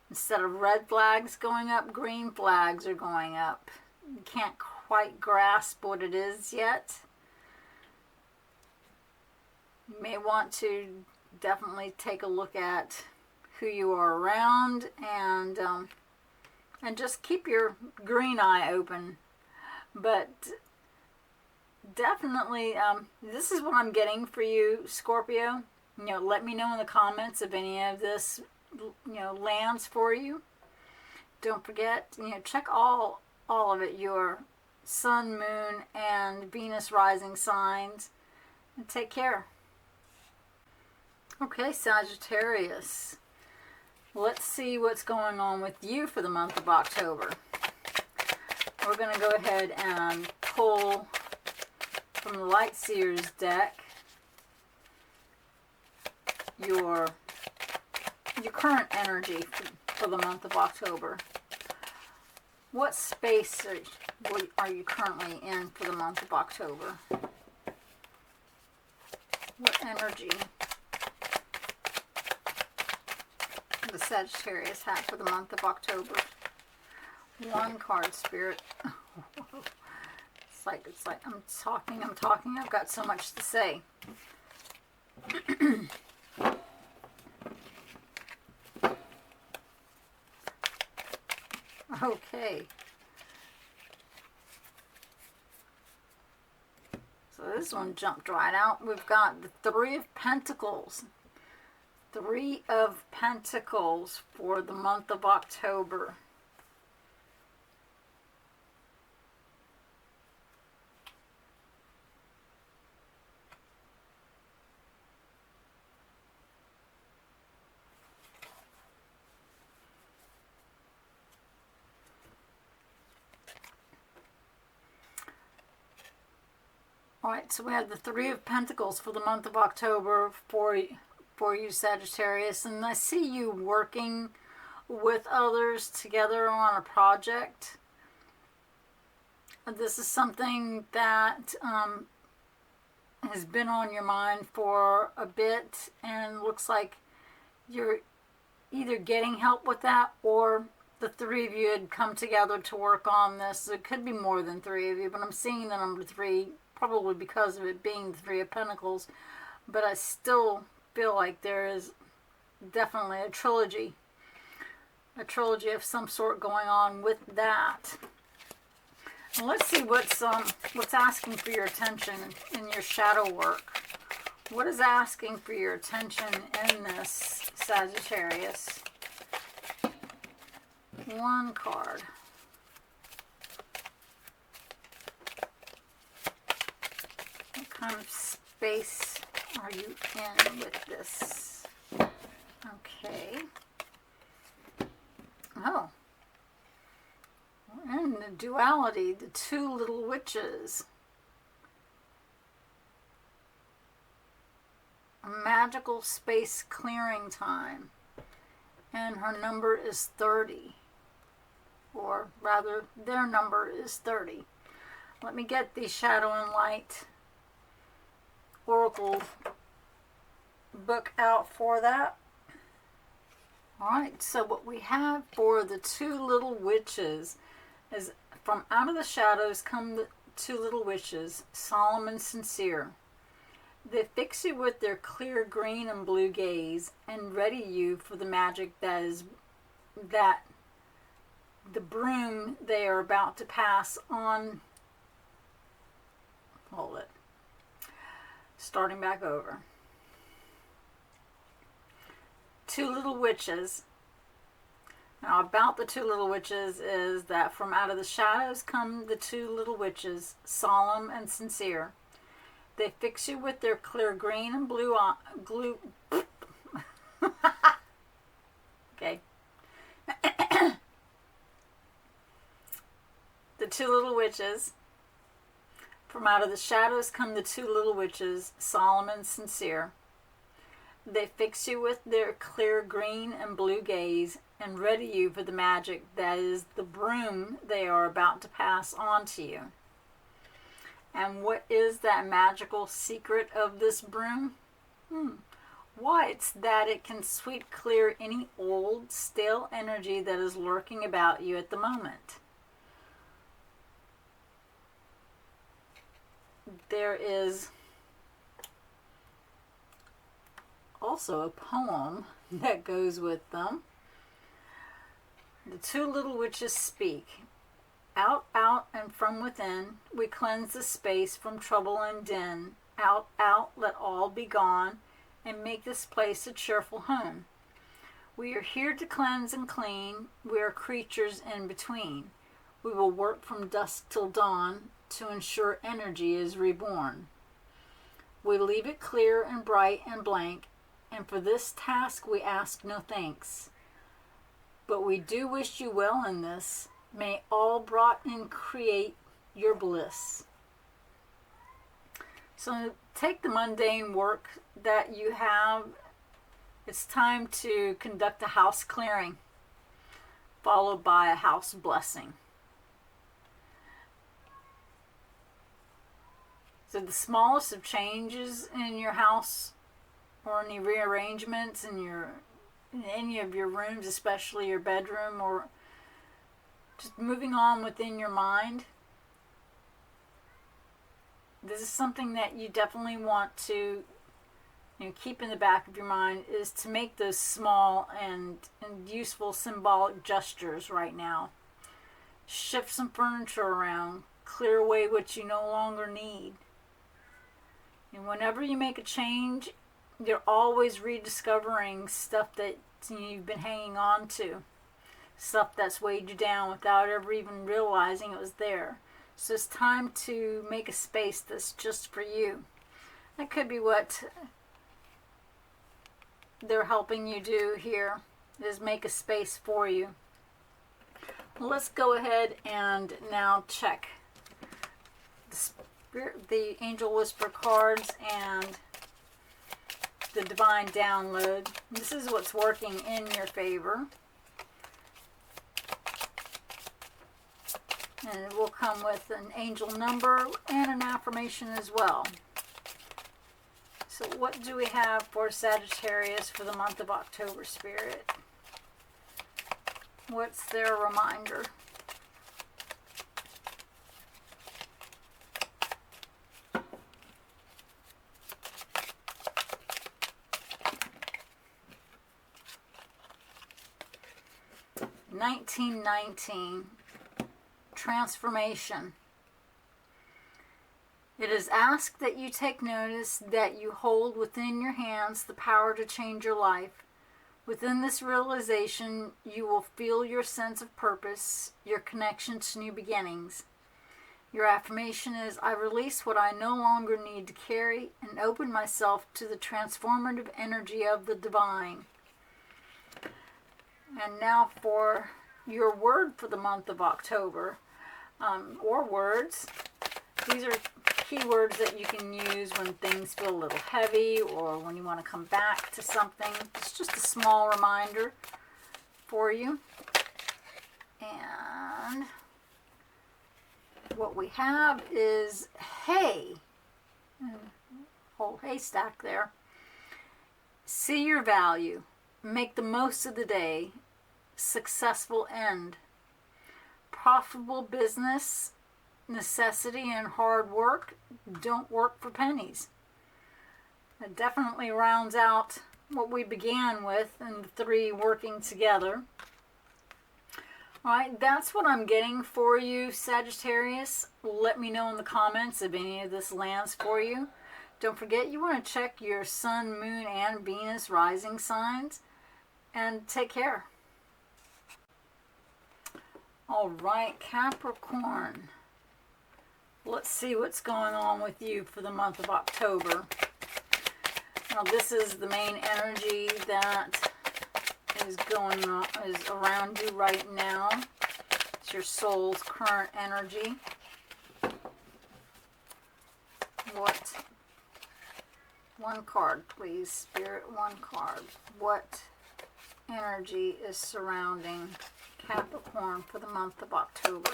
Instead of red flags going up, green flags are going up. You can't quite grasp what it is yet. You may want to definitely take a look at who you are around, and just keep your green eye open. But definitely, this is what I'm getting for you, Scorpio. Let me know in the comments if any of this, lands for you. Don't forget, check all of it, your sun, moon, and Venus rising signs, and take care. Okay, Sagittarius. Let's see what's going on with you for the month of October. We're going to go ahead and pull from the Light Seers deck your current energy for the month of October. What space are you currently in for the month of October? What energy the Sagittarius have for the month of October? One card, Spirit. It's like I'm talking. I've got so much to say. Okay. So this one jumped right out. We've got the Three of Pentacles. Three of Pentacles for the month of October. Alright, so we have the Three of Pentacles for the month of October for you, Sagittarius. And I see you working with others together on a project. This is something that has been on your mind for a bit, and looks like you're either getting help with that, or the three of you had come together to work on this. It could be more than three of you, but I'm seeing the number three, probably because of it being the Three of Pentacles. But I still feel like there is definitely a trilogy of some sort going on with that. And let's see what's asking for your attention in your shadow work. What is asking for your attention in this, Sagittarius? One card. What kind of space are you in with this? Okay. Oh. And the duality, the two little witches. A magical space clearing time. And her number is 30. Or rather, their number is 30. Let me get the Shadow and Light Oracle book out for that. Alright, so what we have for the two little witches is, from out of the shadows come the two little witches, solemn and sincere. They fix you with their clear green and blue gaze and ready you for the magic that the broom they are about to pass on. Hold it. Starting back over. Two little witches. Now, about the two little witches is that from out of the shadows come the two little witches, solemn and sincere. They fix you with their clear green and blue okay. The two little witches. From out of the shadows come the two little witches, solemn and sincere. They fix you with their clear green and blue gaze and ready you for the magic that is the broom they are about to pass on to you. And what is that magical secret of this broom? Why, it's that it can sweep clear any old, stale energy that is lurking about you at the moment. There is also a poem that goes with them. The two little witches speak. Out, out, and from within, we cleanse the space from trouble and din. Out, out, let all be gone, and make this place a cheerful home. We are here to cleanse and clean. We are creatures in between. We will work from dusk till dawn to ensure energy is reborn. We leave it clear and bright and blank, and for this task we ask no thanks. But we do wish you well in this. May all brought in create your bliss. So take the mundane work that you have. It's time to conduct a house clearing, followed by a house blessing. So the smallest of changes in your house, or any rearrangements in any of your rooms, especially your bedroom, or just moving on within your mind. This is something that you definitely want to keep in the back of your mind, is to make those small and useful symbolic gestures right now. Shift some furniture around, clear away what you no longer need. And whenever you make a change, you're always rediscovering stuff that you've been hanging on to. Stuff that's weighed you down without ever even realizing it was there. So it's time to make a space that's just for you. That could be what they're helping you do here, is make a space for you. Let's go ahead and now check the Angel Whisper cards and the Divine Download. This is what's working in your favor. And it will come with an angel number and an affirmation as well. So what do we have for Sagittarius for the month of October, Spirit? What's their reminder? (1919) Transformation. It is asked that you take notice that you hold within your hands the power to change your life. Within this realization, you will feel your sense of purpose, your connection to new beginnings. Your affirmation is, I release what I no longer need to carry and open myself to the transformative energy of the divine. And now for your word for the month of October, or words. These are keywords that you can use when things feel a little heavy or when you want to come back to something. It's just a small reminder for you. And what we have is hay. Whole haystack there. See your value. Make the most of the day. Successful end. Profitable business, necessity, and hard work don't work for pennies. It definitely rounds out what we began with and the three working together. All right, that's what I'm getting for you, Sagittarius. Let me know in the comments if any of this lands for you. Don't forget, you want to check your Sun, Moon, and Venus rising signs. And take care. All right, Capricorn. Let's see what's going on with you for the month of October. Now, this is the main energy that is going on, is around you right now. It's your soul's current energy. What? One card, please. Spirit, one card. What energy is surrounding Capricorn for the month of October?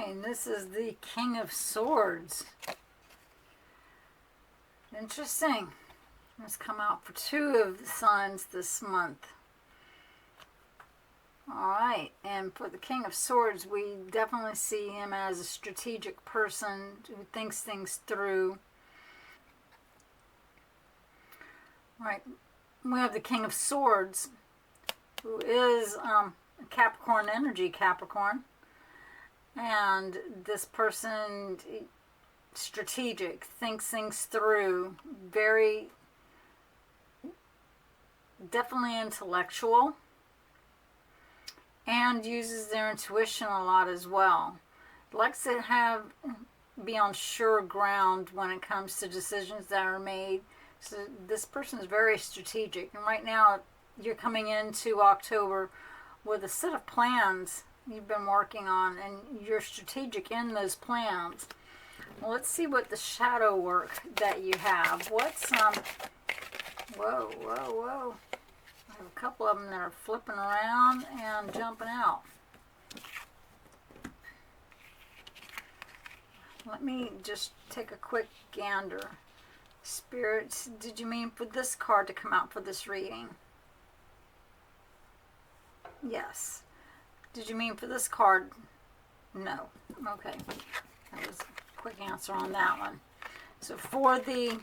And this is the King of Swords. Interesting. It's come out for two of the signs this month. Alright, and for the King of Swords, we definitely see him as a strategic person who thinks things through. Alright, we have the King of Swords, who is Capricorn energy, Capricorn. And this person, strategic, thinks things through, very, definitely intellectual, and uses their intuition a lot as well. Likes to be on sure ground when it comes to decisions that are made. So this person is very strategic. And right now, you're coming into October with a set of plans you've been working on, and you're strategic in those plans. Well, let's see what the shadow work that you have. What's whoa, whoa. I have a couple of them that are flipping around and jumping out. Let me just take a quick gander. Spirits, did you mean for this card to come out for this reading? Yes. Did you mean for this card? No. Okay. That was a quick answer on that one. So for the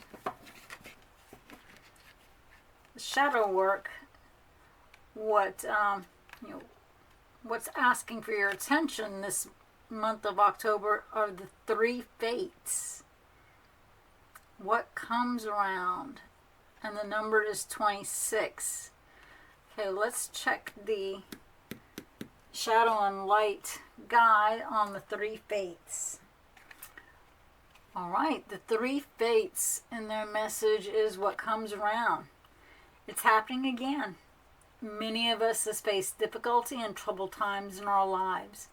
shadow work, what's asking for your attention this month of October are the three fates. What comes around? And the number is 26. Okay, let's check the shadow and light guide on the three fates. All right, the three fates and their message is what comes around. It's happening again. Many of us have faced difficulty and troubled times in our lives.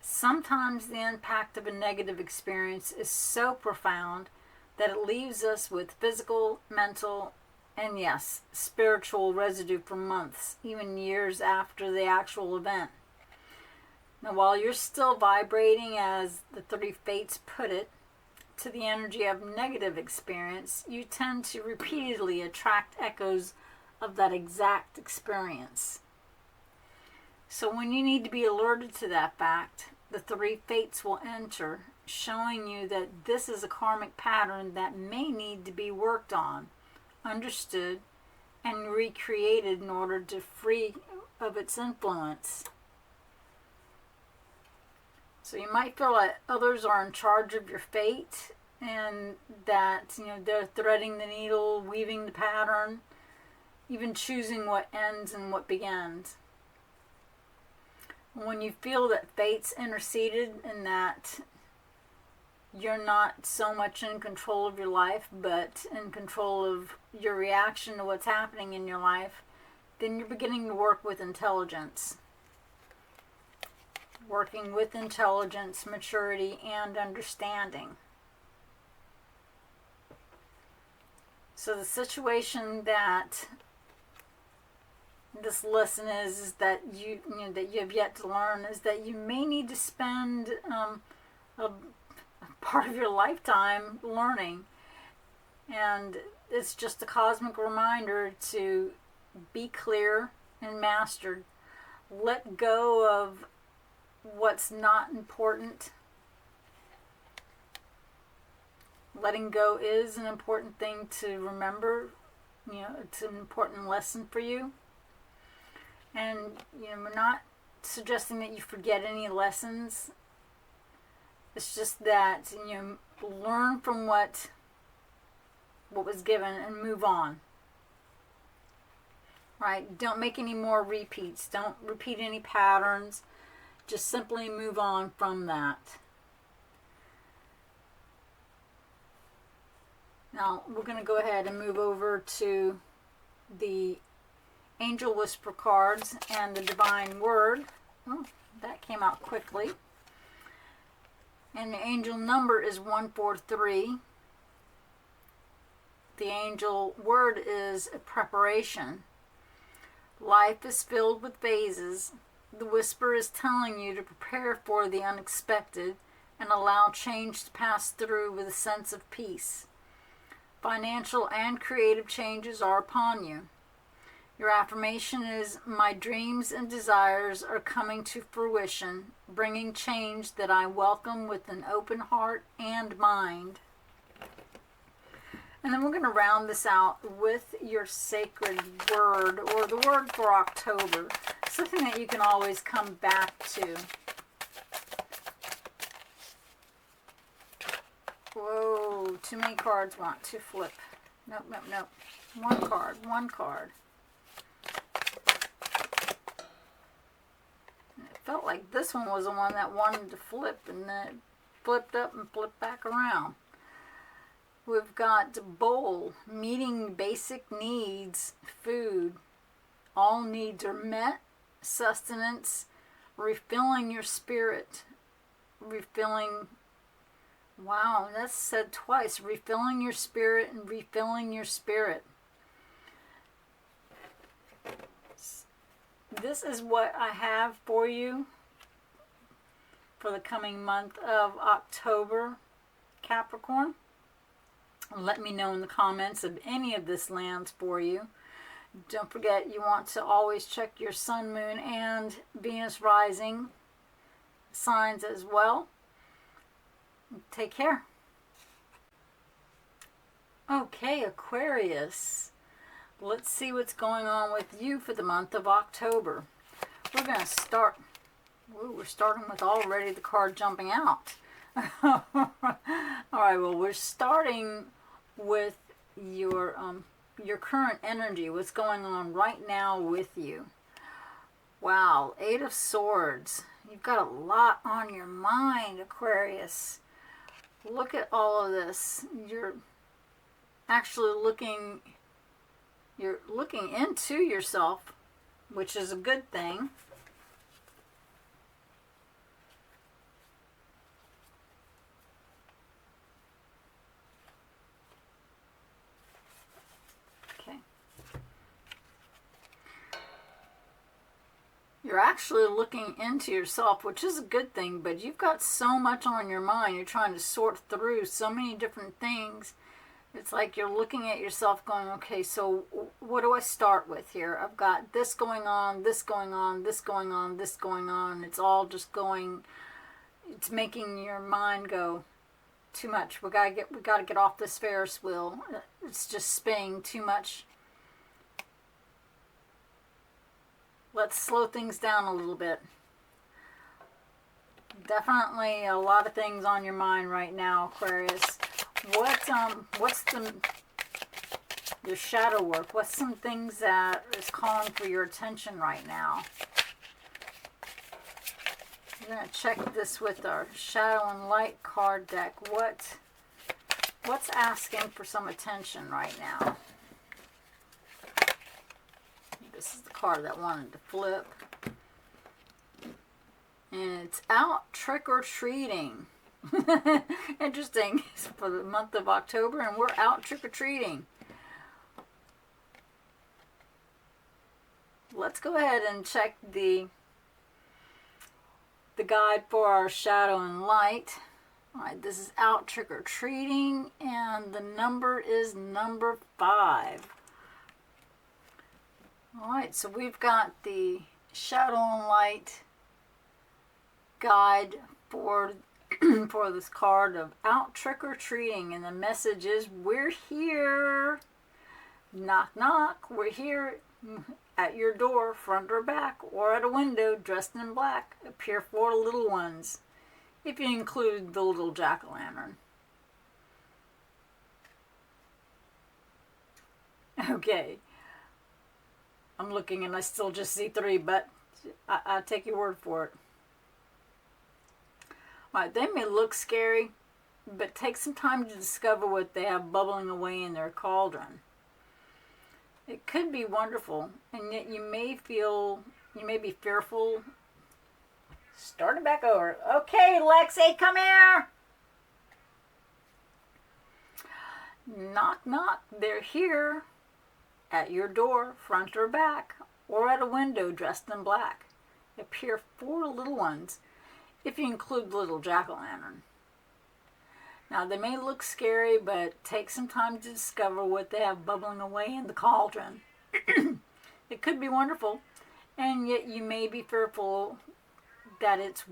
Sometimes the impact of a negative experience is so profound that it leaves us with physical, mental, and yes, spiritual residue for months, even years after the actual event. Now, while you're still vibrating, as the three fates put it, to the energy of negative experience, you tend to repeatedly attract echoes of that exact experience. So when you need to be alerted to that fact, the three fates will enter, showing you that this is a karmic pattern that may need to be worked on, understood, and recreated in order to free of its influence. So you might feel like others are in charge of your fate, and that they're threading the needle, weaving the pattern, even choosing what ends and what begins. When you feel that fate's interceded and that you're not so much in control of your life, but in control of your reaction to what's happening in your life, then you're beginning to work with intelligence. Working with intelligence, maturity, and understanding. So the situation that this lesson is that you know that you have yet to learn is that you may need to spend a part of your lifetime learning, and it's just a cosmic reminder to be clear and mastered. Let go of what's not important. Letting go is an important thing to remember. You know, it's an important lesson for you. And, you know, we're not suggesting that you forget any lessons. It's just that, you know, learn from what was given and move on. Right? Don't make any more repeats. Don't repeat any patterns. Just simply move on from that. Now, we're going to go ahead and move over to the Angel Whisper cards and the Divine Word. Oh, that came out quickly. And the angel number is 143. The angel word is preparation. Life is filled with phases. The whisper is telling you to prepare for the unexpected and allow change to pass through with a sense of peace. Financial and creative changes are upon you. Your affirmation is, my dreams and desires are coming to fruition, bringing change that I welcome with an open heart and mind. And then we're going to round this out with your sacred word, or the word for October. Something that you can always come back to. Whoa, too many cards want to flip. Nope, nope, nope. One card, one card. It felt like this one was the one that wanted to flip, and then it flipped up and flipped back around. We've got bowl, meeting basic needs, food. All needs are met, sustenance, refilling your spirit, refilling. Wow, that's said twice. Refilling your spirit and refilling your spirit. This is what I have for you for the coming month of October, Capricorn. Let me know in the comments if any of this lands for you. Don't forget, you want to always check your sun, moon, and Venus rising signs as well. Take care. Okay, Aquarius. Let's see what's going on with you for the month of October. We're going to start. Ooh, we're starting with already the card jumping out. All right, well, we're starting with your current energy, what's going on right now with you. Wow, Eight of Swords. You've got a lot on your mind, Aquarius. Look at all of this. You're actually looking into yourself, which is a good thing. Okay. You're actually looking into yourself, which is a good thing, but you've got so much on your mind. You're trying to sort through so many different things. It's like you're looking at yourself going, okay, so what do I start with here? I've got this going on, this going on, this going on, this going on. It's all just going, it's making your mind go too much. We gotta get off this Ferris wheel. It's just spinning too much. Let's slow things down a little bit. Definitely a lot of things on your mind right now, Aquarius. What's your shadow work? What's some things that is calling for your attention right now? We're going to check this with our Shadow and Light card deck. What's asking for some attention right now? This is the card that wanted to flip. And it's out trick-or-treating. Interesting. It's for the month of October, and we're out trick-or-treating. let's go ahead and check the guide for our shadow and light. All right, this is out trick-or-treating, and the number is number 5. All right, so we've got the shadow and light guide for for this card of out trick-or-treating, and the message is, we're here. Knock, knock. We're here at your door, front or back, or at a window, dressed in black. Appear 4 little ones, if you include the little jack-o'-lantern. Okay. I'm looking and I still just see 3, but I'll take your word for it. Alright, they may look scary, but take some time to discover what they have bubbling away in their cauldron. It could be wonderful, and yet you may be fearful. Start it back over. Okay, Lexi, come here. Knock, knock. They're here at your door, front or back, or at a window dressed in black. Appear 4 little ones, if you include the little jack-o'-lantern. Now, they may look scary, but take some time to discover what they have bubbling away in the cauldron. It could be wonderful, and yet you may be fearful that it's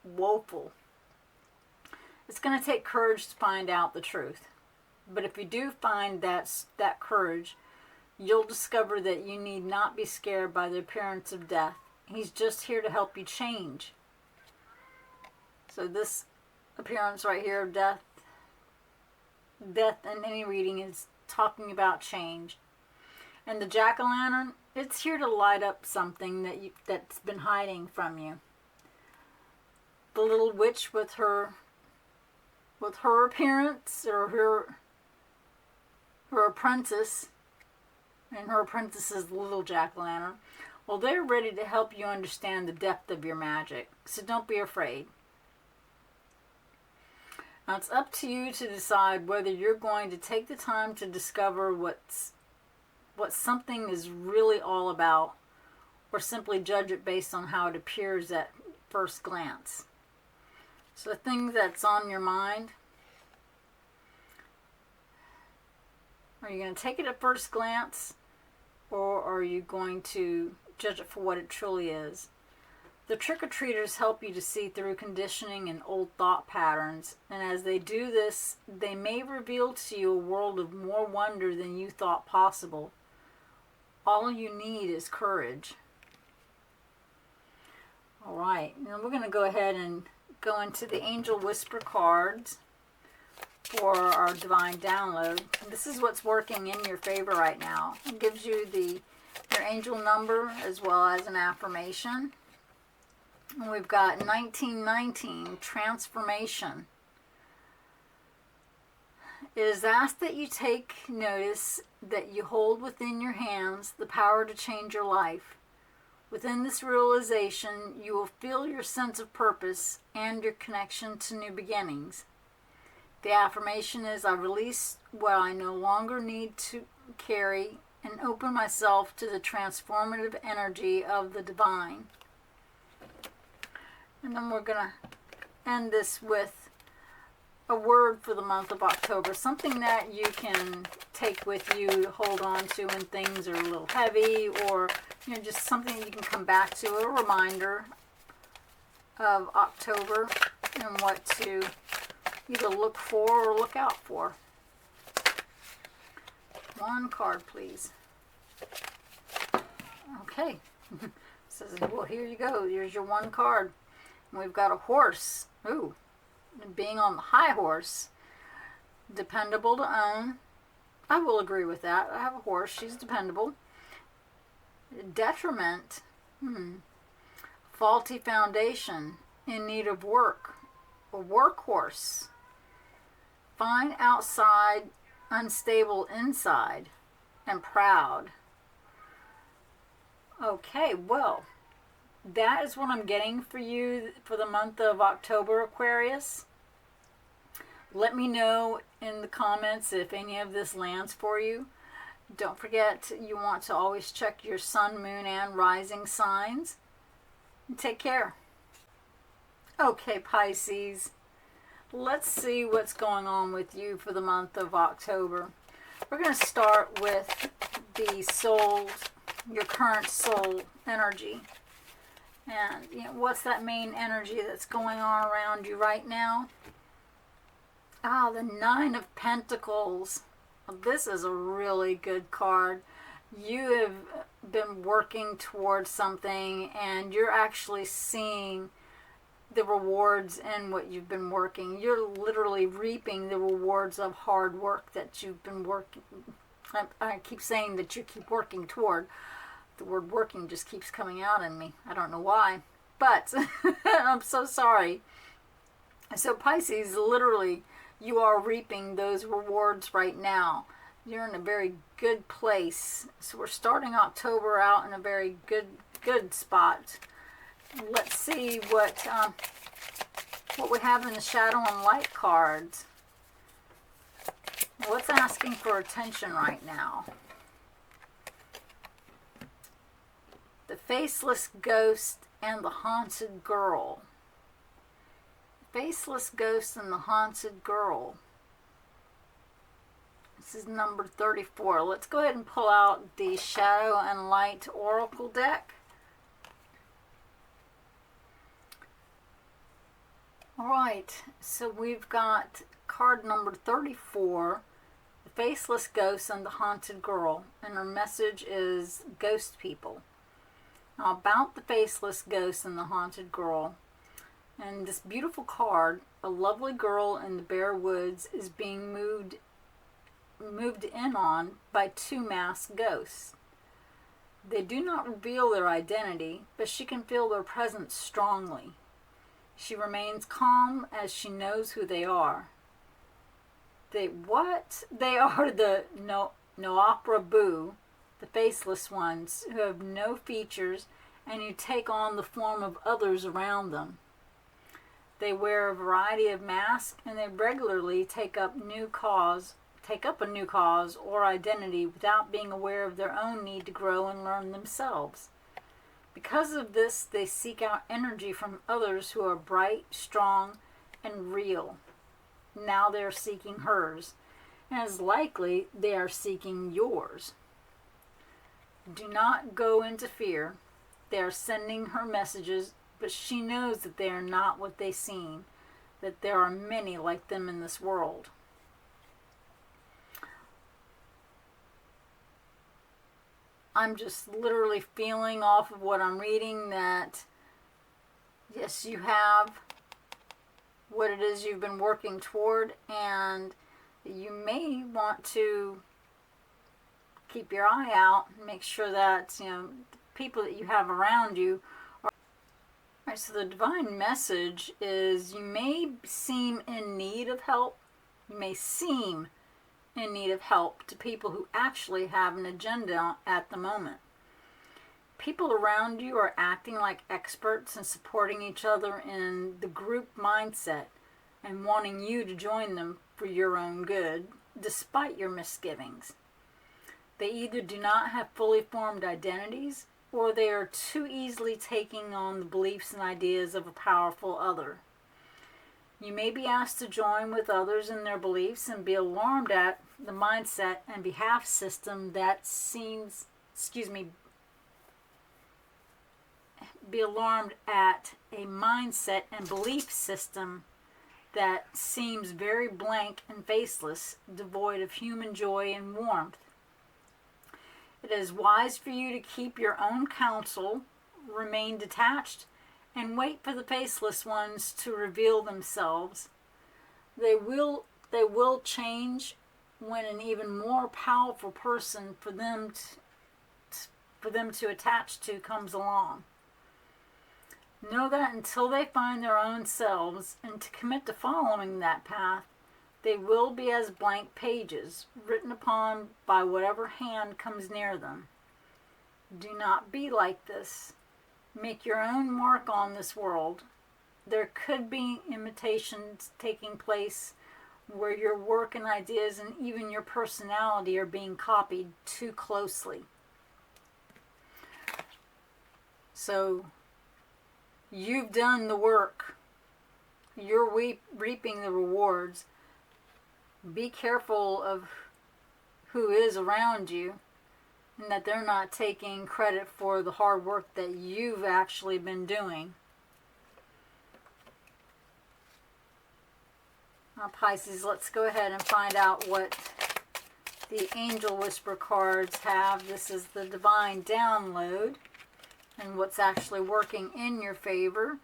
woeful. It's going to take courage to find out the truth. But if you do find that courage, you'll discover that you need not be scared by the appearance of death. He's just here to help you change. So this appearance right here of death in any reading is talking about change. And the jack-o'-lantern, it's here to light up something that's been hiding from you. The little witch with her appearance, or her apprentice, and her apprentice is the little jack-o'-lantern. Well, they're ready to help you understand the depth of your magic, so don't be afraid. Now, it's up to you to decide whether you're going to take the time to discover what something is really all about, or simply judge it based on how it appears at first glance. So the thing that's on your mind, are you going to take it at first glance, or are you going to judge it for what it truly is? The trick-or-treaters help you to see through conditioning and old thought patterns, and as they do this, they may reveal to you a world of more wonder than you thought possible. All you need is courage. All right, now we're going to go ahead and go into the Angel Whisper cards for our Divine Download. This is what's working in your favor right now. It gives you your angel number as well as an affirmation. And we've got 1919, Transformation. It is asked that you take notice that you hold within your hands the power to change your life. Within this realization, you will feel your sense of purpose and your connection to new beginnings. The affirmation is, I release what I no longer need to carry and open myself to the transformative energy of the divine. And then we're going to end this with a word for the month of October. Something that you can take with you, hold on to when things are a little heavy, or just something you can come back to, a reminder of October and what to either look for or look out for. One card, please. Okay. Says, well, here you go. Here's your one card. We've got a horse. Ooh. Being on the high horse. Dependable to own. I will agree with that. I have a horse. She's dependable. Detriment. Faulty foundation. In need of work. A workhorse. Fine outside. Unstable inside. And proud. Okay, well, that is what I'm getting for you for the month of October, Aquarius. Let me know in the comments if any of this lands for you. Don't forget, you want to always check your sun, moon, and rising signs. Take care. Okay, Pisces, let's see what's going on with you for the month of October. We're going to start with the soul, your current soul energy. And what's that main energy that's going on around you right now? The Nine of Pentacles. This is a really good card. You have been working towards something and you're actually seeing the rewards in what you've been working. You're literally reaping the rewards of hard work that you've been working. I keep saying that you keep working toward. The word working just keeps coming out in me. I don't know why, but I'm so sorry. So Pisces, literally, you are reaping those rewards right now. You're in a very good place. So we're starting October out in a very good spot. Let's see what we have in the shadow and light cards. What's asking for attention right now? The Faceless Ghost and the Haunted Girl. Faceless Ghost and the Haunted Girl. This is number 34. Let's go ahead and pull out the Shadow and Light Oracle deck. Alright, so we've got card number 34, the Faceless Ghost and the Haunted Girl, and her message is ghost people. Now, about the Faceless Ghost and the Haunted Girl, and this beautiful card, a lovely girl in the bare woods is being moved in on by two masked ghosts. They do not reveal their identity, but she can feel their presence strongly. She remains calm as she knows who they are. They are the Noaprabu, the faceless ones, who have no features and who take on the form of others around them. They wear a variety of masks and they regularly take up a new cause or identity without being aware of their own need to grow and learn themselves. Because of this, they seek out energy from others who are bright, strong, and real. Now they are seeking hers, and it's likely they are seeking yours. Do not go into fear. They are sending her messages, but she knows that they are not what they seem, that there are many like them in this world. I'm just literally feeling off of what I'm reading that, yes, you have what it is you've been working toward, and you may want to keep your eye out and make sure that, the people that you have around you are... All right, so the divine message is you may seem in need of help. You may seem in need of help to people who actually have an agenda at the moment. People around you are acting like experts and supporting each other in the group mindset and wanting you to join them for your own good, despite your misgivings. They either do not have fully formed identities, or they are too easily taking on the beliefs and ideas of a powerful other. You may be asked to join with others in their beliefs and be alarmed at the mindset and belief system that seems, be alarmed at a mindset and belief system that seems very blank and faceless, devoid of human joy and warmth. It is wise for you to keep your own counsel, remain detached, and wait for the faceless ones to reveal themselves. They will change when an even more powerful person for them to attach to comes along. Know that until they find their own selves and to commit to following that path, they will be as blank pages, written upon by whatever hand comes near them. Do not be like this. Make your own mark on this world. There could be imitations taking place where your work and ideas and even your personality are being copied too closely. So you've done the work. You're reaping the rewards. Be careful of who is around you, and that they're not taking credit for the hard work that you've actually been doing. Now, Pisces, let's go ahead and find out what the Angel Whisper cards have. This is the Divine Download, and what's actually working in your favor.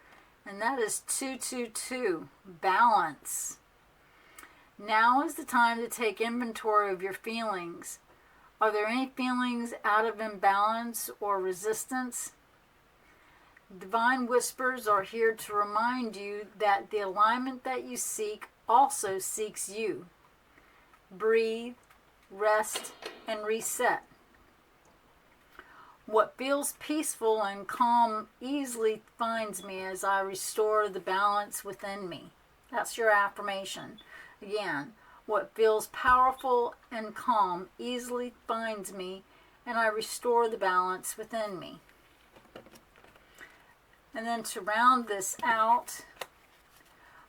And that is 222, Balance. Now is the time to take inventory of your feelings. Are there any feelings out of imbalance or resistance? Divine Whispers are here to remind you that the alignment that you seek also seeks you. Breathe, rest, and reset. What feels peaceful and calm easily finds me as I restore the balance within me. That's your affirmation. Again, what feels powerful and calm easily finds me, and I restore the balance within me. And then to round this out,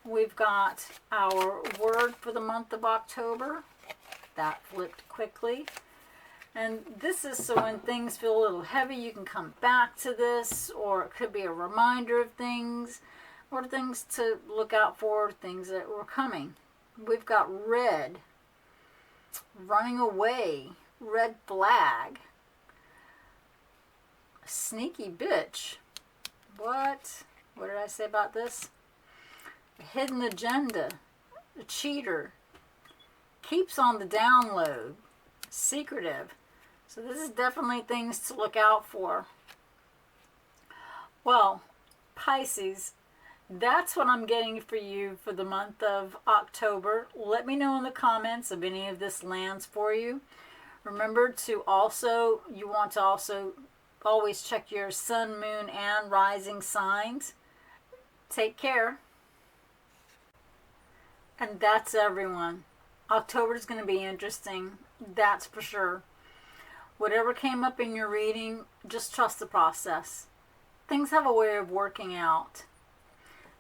we've got our word for the month of October. That flipped quickly. And this is so when things feel a little heavy, you can come back to this, or it could be a reminder of things, or things to look out for, things that were coming. We've got red, running away, red flag, sneaky bitch. What did I say about this? A hidden agenda, a cheater, keeps on the download, secretive. So this is definitely things to look out for. Well, Pisces, that's what I'm getting for you for the month of October. Let me know in the comments if any of this lands for you. Remember to also, you want to also always check your sun, moon, and rising signs. Take care. And that's everyone. October is going to be interesting. That's for sure. Whatever came up in your reading, just trust the process. Things have a way of working out.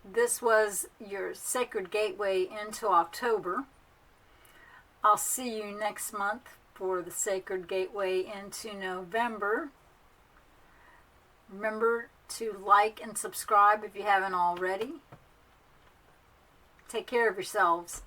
This was your sacred gateway into October. I'll see you next month for the sacred gateway into November. Remember to like and subscribe if you haven't already. Take care of yourselves.